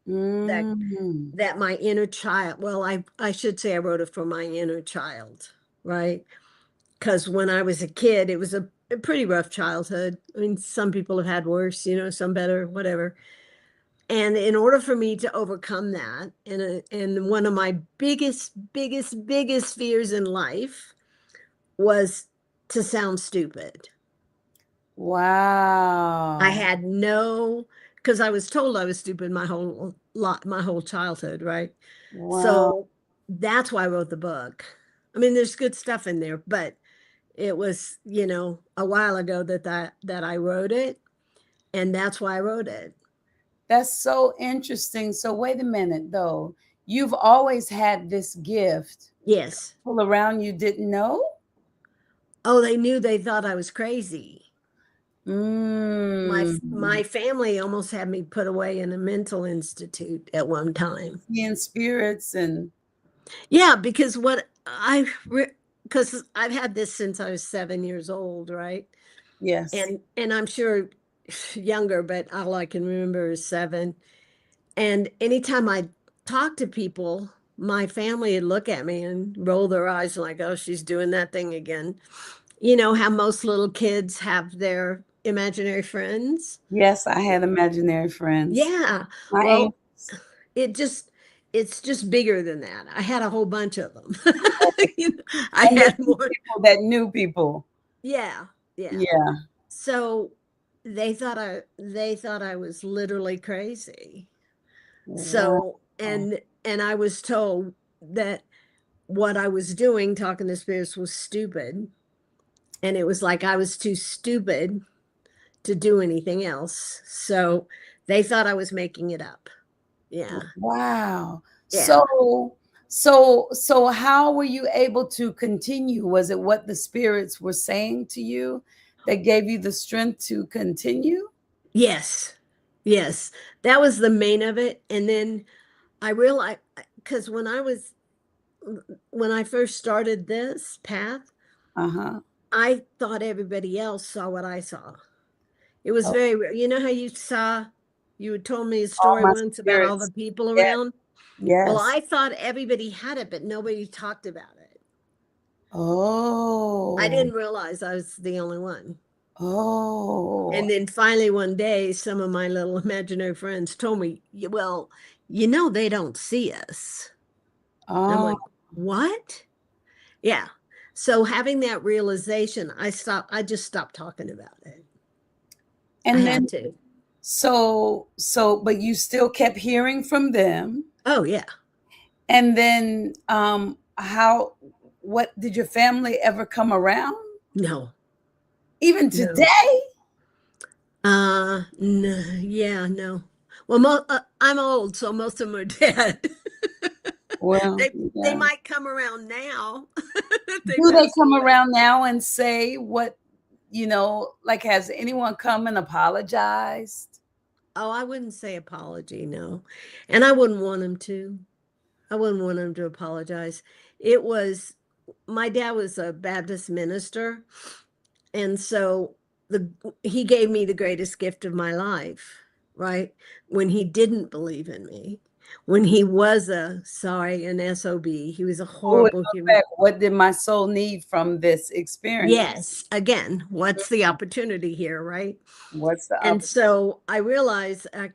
that Mm. that my inner child, well, I should say I wrote it for my inner child, right? Because when I was a kid, it was a pretty rough childhood. I mean, some people have had worse, you know, some better, whatever. And in order for me to overcome that, and one of my biggest fears in life was to sound stupid. I Wow. had no, because I was told I was stupid my whole childhood, right? Wow. So that's why I wrote the book. I mean, there's good stuff in there, but it was, you know, a while ago that I wrote it, and that's why I wrote it. That's so interesting. So wait a minute though. You've always had this gift. Yes. People around you didn't know? Oh, they thought I was crazy. My Mm. family almost had me put away in a mental institute at one time. Seeing spirits and Yeah, because because I've had this since I was 7 years old, right? yes. And I'm sure younger, but all I can remember is 7. And anytime I talk to people, my family would look at me and roll their eyes like, oh, she's doing that thing again. You know how most little kids have their imaginary friends? Yes, I had imaginary friends. Yeah. My Well, aunts. it just it's just bigger than that. I had a whole bunch of them. You know, I And they had knew more. people that knew people. Yeah, yeah. Yeah. So they thought I was literally crazy. Wow. So and I was told that what I was doing, talking to spirits, was stupid. And it was like I was too stupid to do anything else. So they thought I was making it up. Yeah. Wow. Yeah. So how were you able to continue? Was it what the spirits were saying to you that gave you the strength to continue? Yes. Yes. That was the main of it. And then I realized, because when I first started this path, Uh-huh. I thought everybody else saw what I saw. It was Oh, very, you know how you had told me a all story my once about all spirits. the people Yes. around. Well, Yes. I thought everybody had it, but nobody talked about it. I Oh. didn't realize I was the only one. Oh. And then finally one day, some of my little imaginary friends told me, well, you know, they don't see us. And I'm Oh. like, what? Yeah. So having that realization, I just stopped talking about it. I And had then to. but you still kept hearing from them. Oh, yeah. And then how what did your family ever come around? No, Even no. today? No, yeah, no. Well, I'm old, so most of them are dead. Well, They yeah. might come around now if they Do they passed come away. around now and say what, like has anyone come and apologized? Oh, I wouldn't say apology, no. And I wouldn't want them to. I wouldn't want them to apologize. It was My dad was a Baptist minister, and so the he gave me the greatest gift of my life, right? When he didn't believe in me, when he was an SOB, he was a Oh, it horrible goes human. back. What did my soul need from this experience? Yes, again, what's the opportunity here, right? What's the And opportunity? so I realized I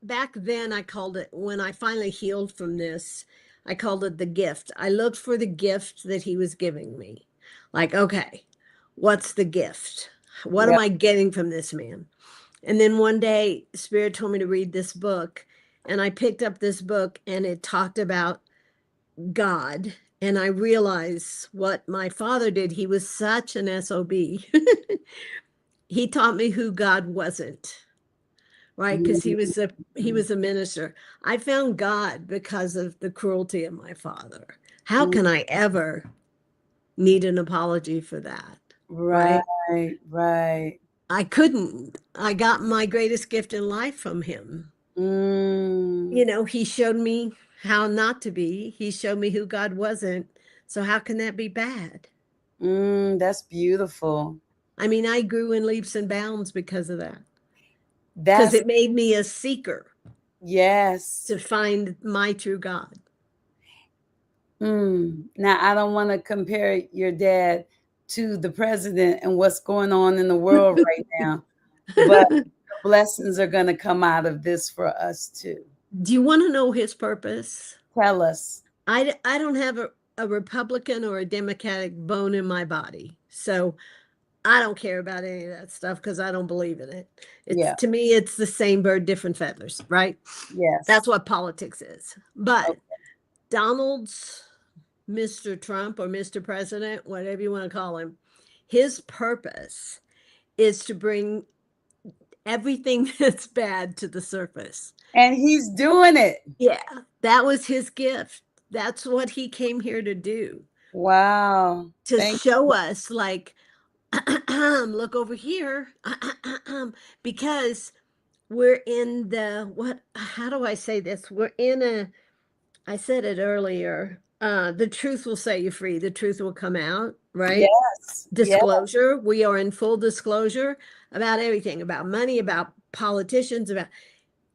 back then I called it, when I finally healed from this, I called it the gift. I looked for the gift that he was giving me. Like, okay, what's the gift? What am Yeah. I getting from this man? And then one day, Spirit told me to read this book, and I picked up this book, and it talked about God And I realized what my father did. He was such an SOB. He taught me who God wasn't, right? Because he was a minister. I found God because of the cruelty of my father. How can I ever need an apology for that? Right, right. I couldn't. I got my greatest gift in life from him. You know, he showed me how not to be. He showed me who God wasn't. So how can that be bad? That's beautiful. I mean, I grew in leaps and bounds because of that. Because That's it made me a seeker yes. to find my true God. Now, I don't want to compare your dad to the president and what's going on in the world right now, but the blessings are going to come out of this for us too. Do you want to know his purpose? Tell us. I don't have a Republican or a Democratic bone in my body. So I don't care about any of that stuff because I don't believe in it. Yeah. To me, it's the same bird, different feathers, right? Yes. That's what politics is. But Donald's Mr. Trump or Mr. President, whatever you want to call him, his purpose is to bring everything that's bad to the surface. And he's doing it. Yeah, that was his gift. That's what he came here to do. Wow. To show us, like, look over here, because we're in how do I say this? I said it earlier, the truth will set you free. The truth will come out, right? Yes. Disclosure. Yes. We are in full disclosure about everything, about money, about politicians,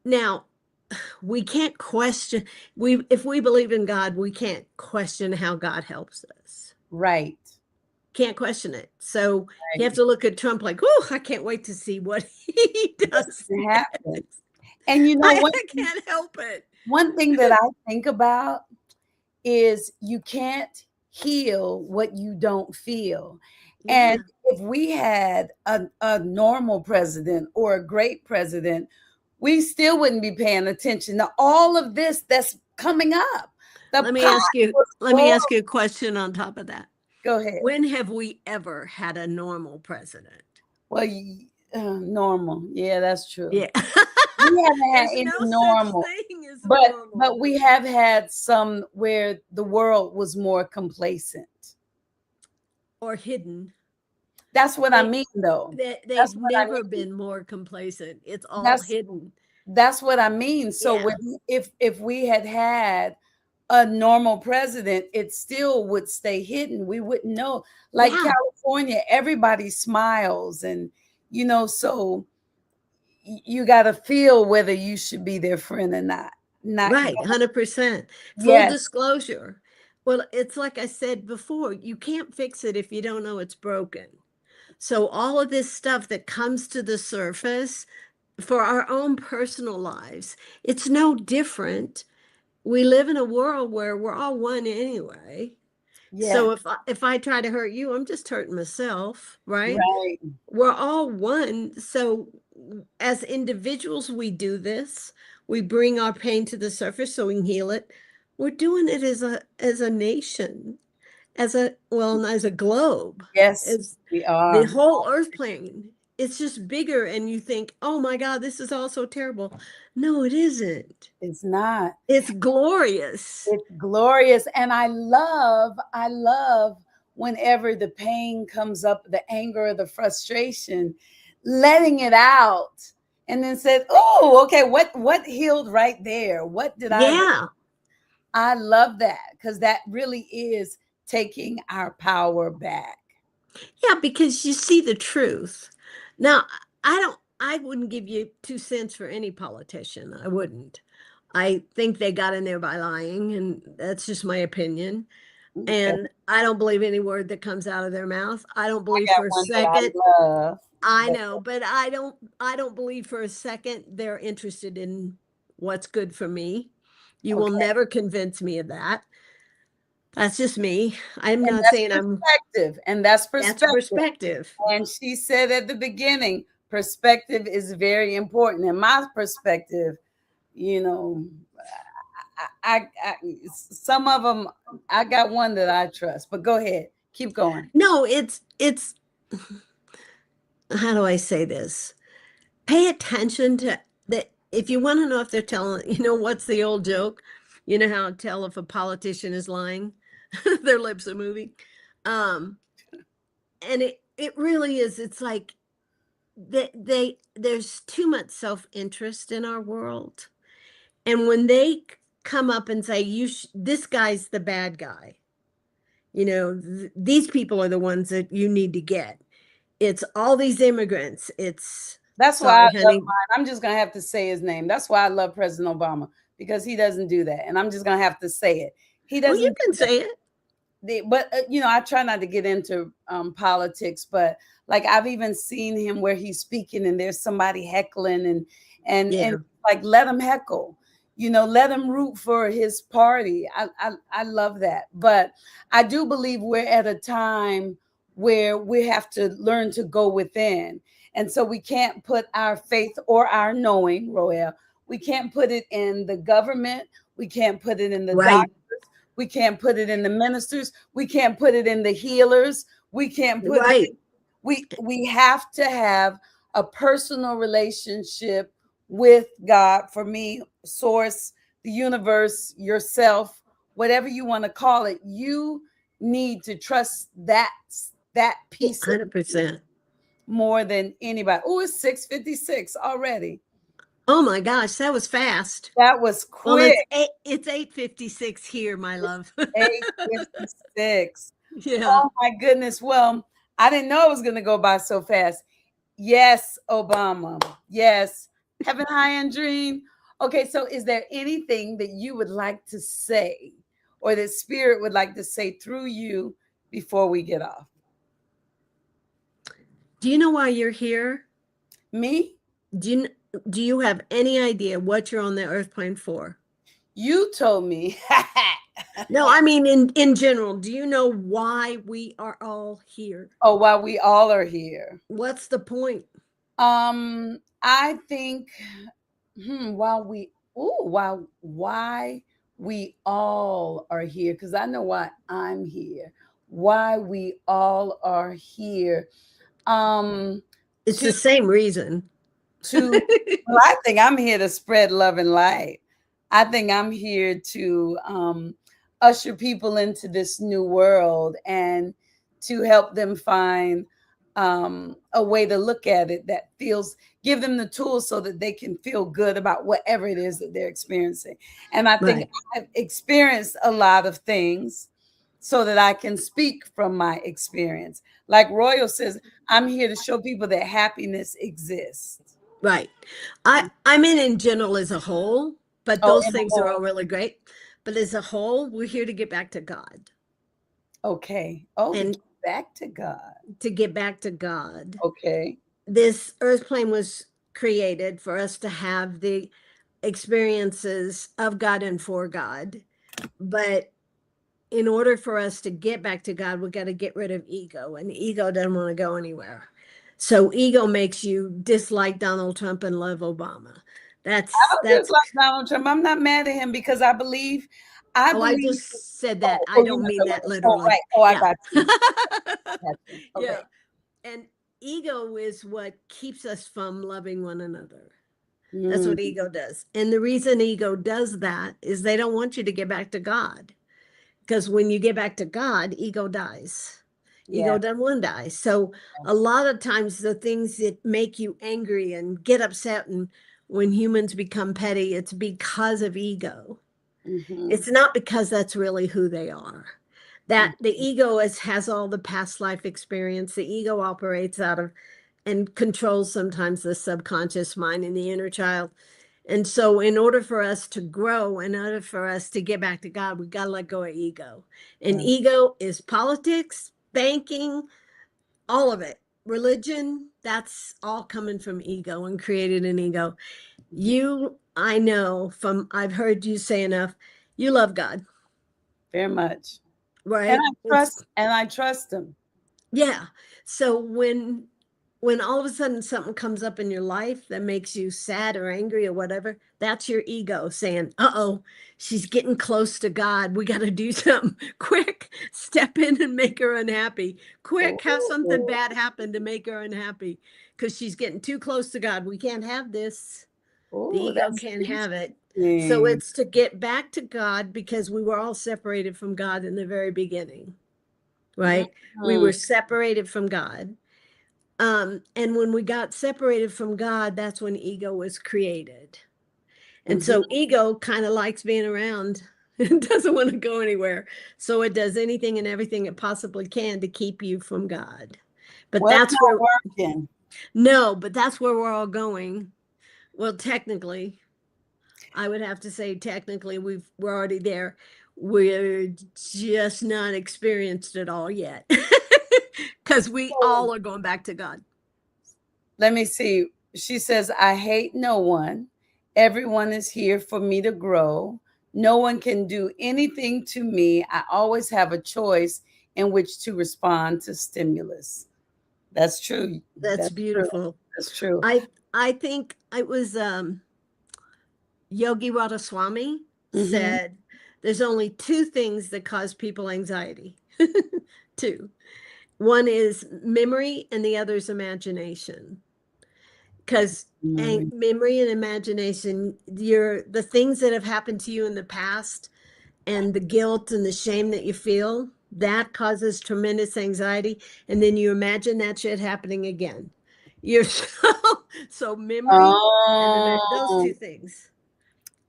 now, we can't question, if we believe in God, we can't question how God helps us. Right. Can't question it. So you have to look at Trump like, oh, I can't wait to see what he does. Happen. And you know what? I can't help it. One thing that I think about is you can't heal what you don't feel. Yeah. And if we had a normal president or a great president, we still wouldn't be paying attention to all of this that's coming up. Let me ask you a question on top of that. Go ahead. When have we ever had a normal president? Well, normal. Yeah, that's true. Yeah. We haven't had any normal. But we have had some where the world was more complacent. Or hidden. That's what I mean, though. They've never been more complacent. It's all hidden. That's what I mean. So if we had a normal president, it still would stay hidden. We wouldn't know. Like California, everybody smiles, and so you got to feel whether you should be their friend or not. Right, 100%. Full disclosure. Well, it's like I said before, you can't fix it if you don't know it's broken. So all of this stuff that comes to the surface for our own personal lives, it's no different. We live in a world where we're all one anyway. Yeah. So if I try to hurt you, I'm just hurting myself, right? Right. We're all one. So as individuals, we do this. We bring our pain to the surface so we can heal it. We're doing it as a nation, as a globe. Yes, we are. The whole earth plane. It's just bigger, and you think, oh my God, this is all so terrible. No, it isn't. It's not. It's glorious. It's glorious. And I love whenever the pain comes up, the anger, the frustration, letting it out. And then said, oh, okay, what healed right there? What did I do? I love that, because that really is taking our power back. Yeah, because you see the truth. Now, I wouldn't give you 2 cents for any politician. I wouldn't. I think they got in there by lying, and that's just my opinion. And I don't believe any word that comes out of their mouth. I don't believe for a second. I know, but I don't believe for a second they're interested in what's good for me. You will never convince me of that. That's just me. I'm not saying I'm perspective, and that's perspective. That's perspective. And she said at the beginning, perspective is very important. And my perspective, I some of them, I got one that I trust, but go ahead, keep going. No, it's how do I say this? Pay attention to that. If you want to know if they're telling, what's the old joke? You know how to tell if a politician is lying? Their lips are moving. Um, and it really is. It's like there's too much self-interest in our world. And when they come up and say, this guy's the bad guy, these people are the ones that you need to get. It's all these immigrants. That's why I Sorry, love honey. mine. I'm just gonna have to say his name. That's why I love President Obama, because he doesn't do that, and I'm just gonna have to say it. He Well, doesn't. you can say it. But I try not to get into politics, but like I've even seen him where he's speaking and there's somebody heckling and like let him heckle, let him root for his party. I love that, but I do believe we're at a time where we have to learn to go within, and so we can't put our faith or our knowing, Roel. We can't put it in the government. We can't put it in the doctor. We can't put it in the ministers. We can't put it in the healers. We can't put it. We have to have a personal relationship with God. For me, source, the universe, yourself, whatever you want to call it, you need to trust that piece 100%. more than anybody. Oh, it's 6:56 already. Oh my gosh, that was fast. That was quick. Well, it's 8:56 here, my love. 8:56. Yeah. Oh my goodness. Well, I didn't know it was going to go by so fast. Yes, Obama. Yes. Heaven, high, and dream. Okay, so is there anything that you would like to say, or that Spirit would like to say through you before we get off? Do you know why you're here? Me? Do you have any idea what you're on the earth plane for? You told me. No, I mean in general. Do you know why we are all here? Oh, why we all are here. What's the point? I think why we all are here, because I know why I'm here. Why we all are here. It's the same reason. Well, I think I'm here to spread love and light. I think I'm here to usher people into this new world and to help them find a way to look at it that give them the tools so that they can feel good about whatever it is that they're experiencing. And I think I've experienced a lot of things so that I can speak from my experience. Like Royal says, I'm here to show people that happiness exists. Right. I mean in general as a whole, but those things are all really great. But as a whole, we're here to get back to God. Okay. Oh, and to get back to God. To get back to God. Okay. This earth plane was created for us to have the experiences of God and for God. But in order for us to get back to God, we got to get rid of ego, and ego doesn't want to go anywhere. So ego makes you dislike Donald Trump and love Obama. I don't dislike Donald Trump. I'm not mad at him because I believe. I just said that. I don't mean that literally. Right. Oh, I got you. Okay. Yeah. And ego is what keeps us from loving one another. That's what ego does. And the reason ego does that is they don't want you to get back to God. Because when you get back to God, ego dies. Ego doesn't want to die. So a lot of times the things that make you angry and get upset, and when humans become petty, it's because of ego. It's not because that's really who they are. That the ego has all the past life experience. The ego operates out of and controls sometimes the subconscious mind and the inner child. And so in order for us to grow, in order for us to get back to God, we got to let go of ego. And ego is politics, banking, all of it. Religion, that's all coming from ego and created an ego. I know I've heard you say enough, you love God. Very much. Right. And I trust him. Yeah. So when when all of a sudden something comes up in your life that makes you sad or angry or whatever, that's your ego saying, uh-oh, she's getting close to God. We got to do something. Quick, step in and make her unhappy. Quick, have something Oh, bad happen to make her unhappy because she's getting too close to God. We can't have this. The oh, ego that's can't have it. So interesting. it's to get back to God because we were all separated from God in the very beginning, right? We Mhm. were separated from God. And when we got separated from God, that's when ego was created. And Mhm. so ego kind of likes being around. It doesn't want to go anywhere. So it does anything and everything it possibly can to keep you from God. But Well, it's that's where, not working. no, but that's where we're all going. Well, technically, I would have to say technically we're already there. We're just not experienced it all yet. Because we So, all are going back to God. let me see. She says, I hate no one. Everyone is here for me to grow. No one can do anything to me. I always have a choice in which to respond to stimulus. That's true. That's That's true. beautiful. That's true. I think it was Yogi Radhaswamy Hmm. said there's only two things that cause people anxiety. Two. One is memory and the other is imagination. Because memory and imagination, the things that have happened to you in the past and the guilt and the shame that you feel, that causes tremendous anxiety. And then you imagine that shit happening again. You're so memory and those Oh, two things.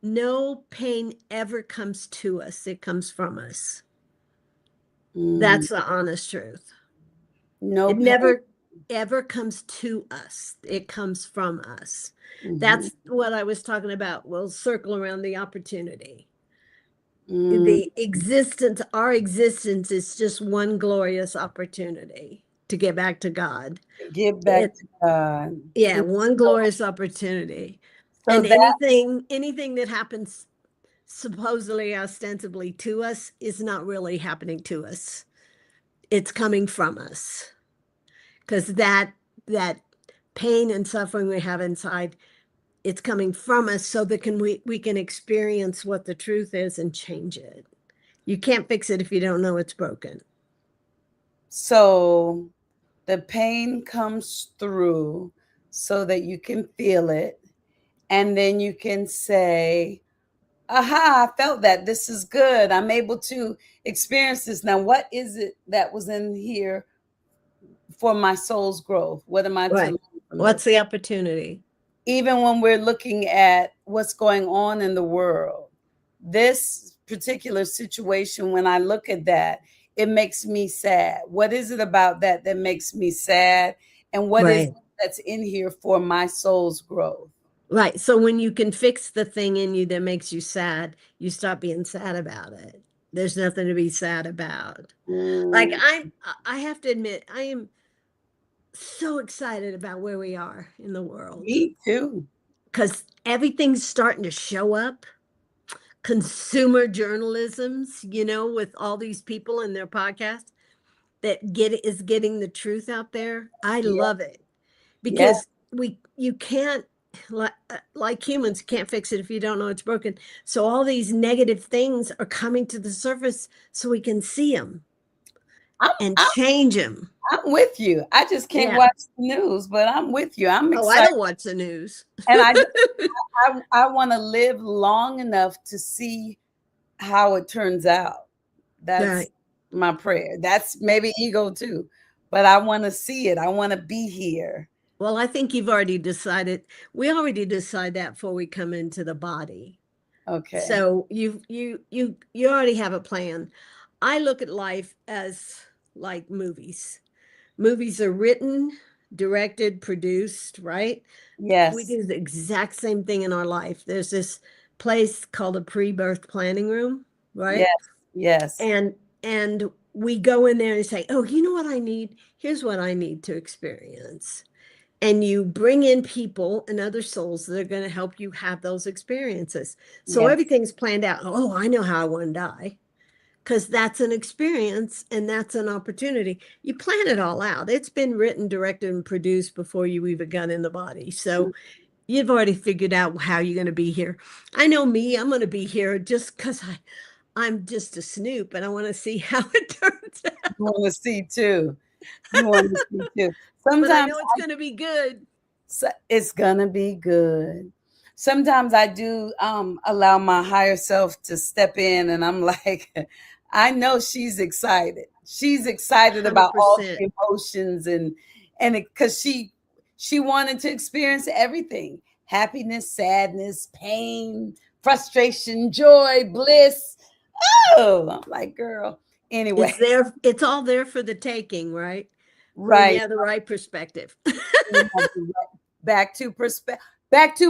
No pain ever comes to us, it comes from us. mm, That's the honest truth. no It pain. never ever comes to us, it comes from us. Mhm, That's what I was talking about. We'll circle around the opportunity. mm. The existence, our existence is just one glorious opportunity to get back to God. Get back It, to God. yeah, And one glorious opportunity. so And that, anything that happens supposedly ostensibly to us is not really happening to us. It's coming from us. Because that pain and suffering we have inside, it's coming from us so that we can experience what the truth is and change it. You can't fix it if you don't know it's broken. so the pain comes through so that you can feel it. And then you can say, aha, I felt that. This is good. I'm able to experience this. Now, what is it that was in here for my soul's growth? What am I to Right. learn from What's this? the opportunity? Even when we're looking at what's going on in the world, this particular situation, when I look at that, it makes me sad. What is it about that that makes me sad? And what is Right. it that's in here for my soul's growth? Right. So when you can fix the thing in you that makes you sad, you stop being sad about it. There's nothing to be sad about. Like Mm, I have to admit, I am so excited about where we are in the world me too. because everything's starting to show up. Consumer journalisms, with all these people in their podcasts that is getting the truth out there. I Yeah, love it yeah, because you can't like humans can't fix it if you don't know it's broken. So all these negative things are coming to the surface so we can see them I'm, and I'm change them. I'm with you. I just can't Yeah. watch the news, but I'm with you. I'm Oh, I excited, don't watch the news. and I want to live long enough to see how it turns out. That's Right. my prayer. That's maybe ego too, but I want to see it. I want to be here. Well, I think you've already decided. We already decide that before we come into the body. Okay. So you already have a plan. I look at life as like movies. Movies are written, directed, produced, right? We Yes. do the exact same thing in our life. There's this place called a pre-birth planning room, right? Yes. Yes. And we go in there and say, "Oh, you know what I need? Here's what I need to experience." And you bring in people and other souls that are going to help you have those experiences. So Yes. everything's planned out. Oh, I know how I want to die. because that's an experience and that's an opportunity. You plan it all out. It's been written, directed, and produced before you even got in the body. So you've already figured out how you're going to be here. I know me, I'm going to be here just because I'm just a snoop and I want to see how it turns out. You want to see too. You want to see too. But I Sometimes know it's going to be good. it's gonna be good. Sometimes I do allow my higher self to step in, and I'm like, I know she's excited. She's excited about all 100%. the emotions and because she wanted to experience everything: happiness, sadness, pain, frustration, joy, bliss. Oh, I'm like, girl. Anyway, It's all there for the taking, right? When you right. have the right perspective. Back to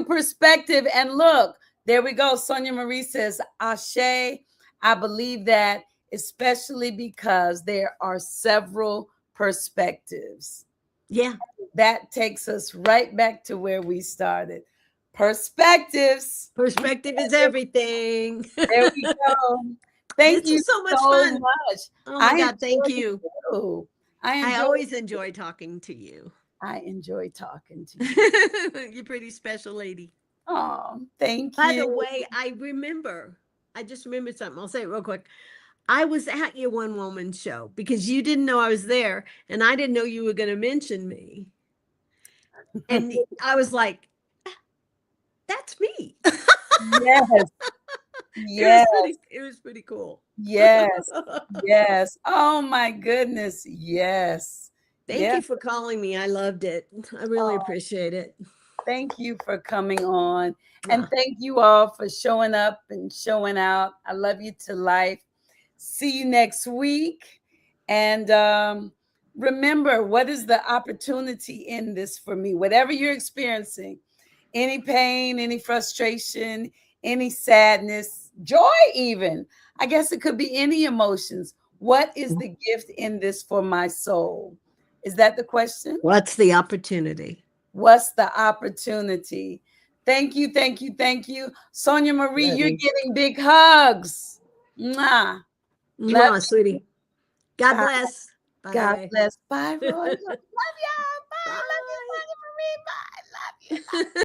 perspective. And look, there we go. Sonia Marie says, Ashe, I believe that, especially because there are several perspectives. Yeah. That takes us right back to where we started. Perspectives. Perspective is everything. There we go. Thank This you was so much so fun. much. Oh my God, thank enjoyed you. it too. I always enjoy talking to you. I enjoy talking to you. You're a pretty special lady. Oh, thank By the you. way, I just remembered something. I'll say it real quick. I was at your one woman show because you didn't know I was there and I didn't know you were going to mention me. And I was like, that's me. Yes. Yes. It was pretty cool. Yes. Yes. Oh my goodness. Yes. Thank Yeah. you for calling me. I loved it. I really appreciate it. Thank you for coming on. And Ah. thank you all for showing up and showing out. I love you to life. See you next week. And remember, what is the opportunity in this for me? Whatever you're experiencing, any pain, any frustration, any sadness, joy, even. I guess it could be any emotions. What is the gift in this for my soul? Is that the question? What's the opportunity? What's the opportunity? Thank you, thank you, thank you. Sonia Marie, you're getting big hugs. Mwah. Love Mwah, sweetie. God Bye. bless. Bye. God bless. Bye, Roy. Love y'all. Bye. Bye. Love you, Sonia Marie. Bye. Love you. Bye.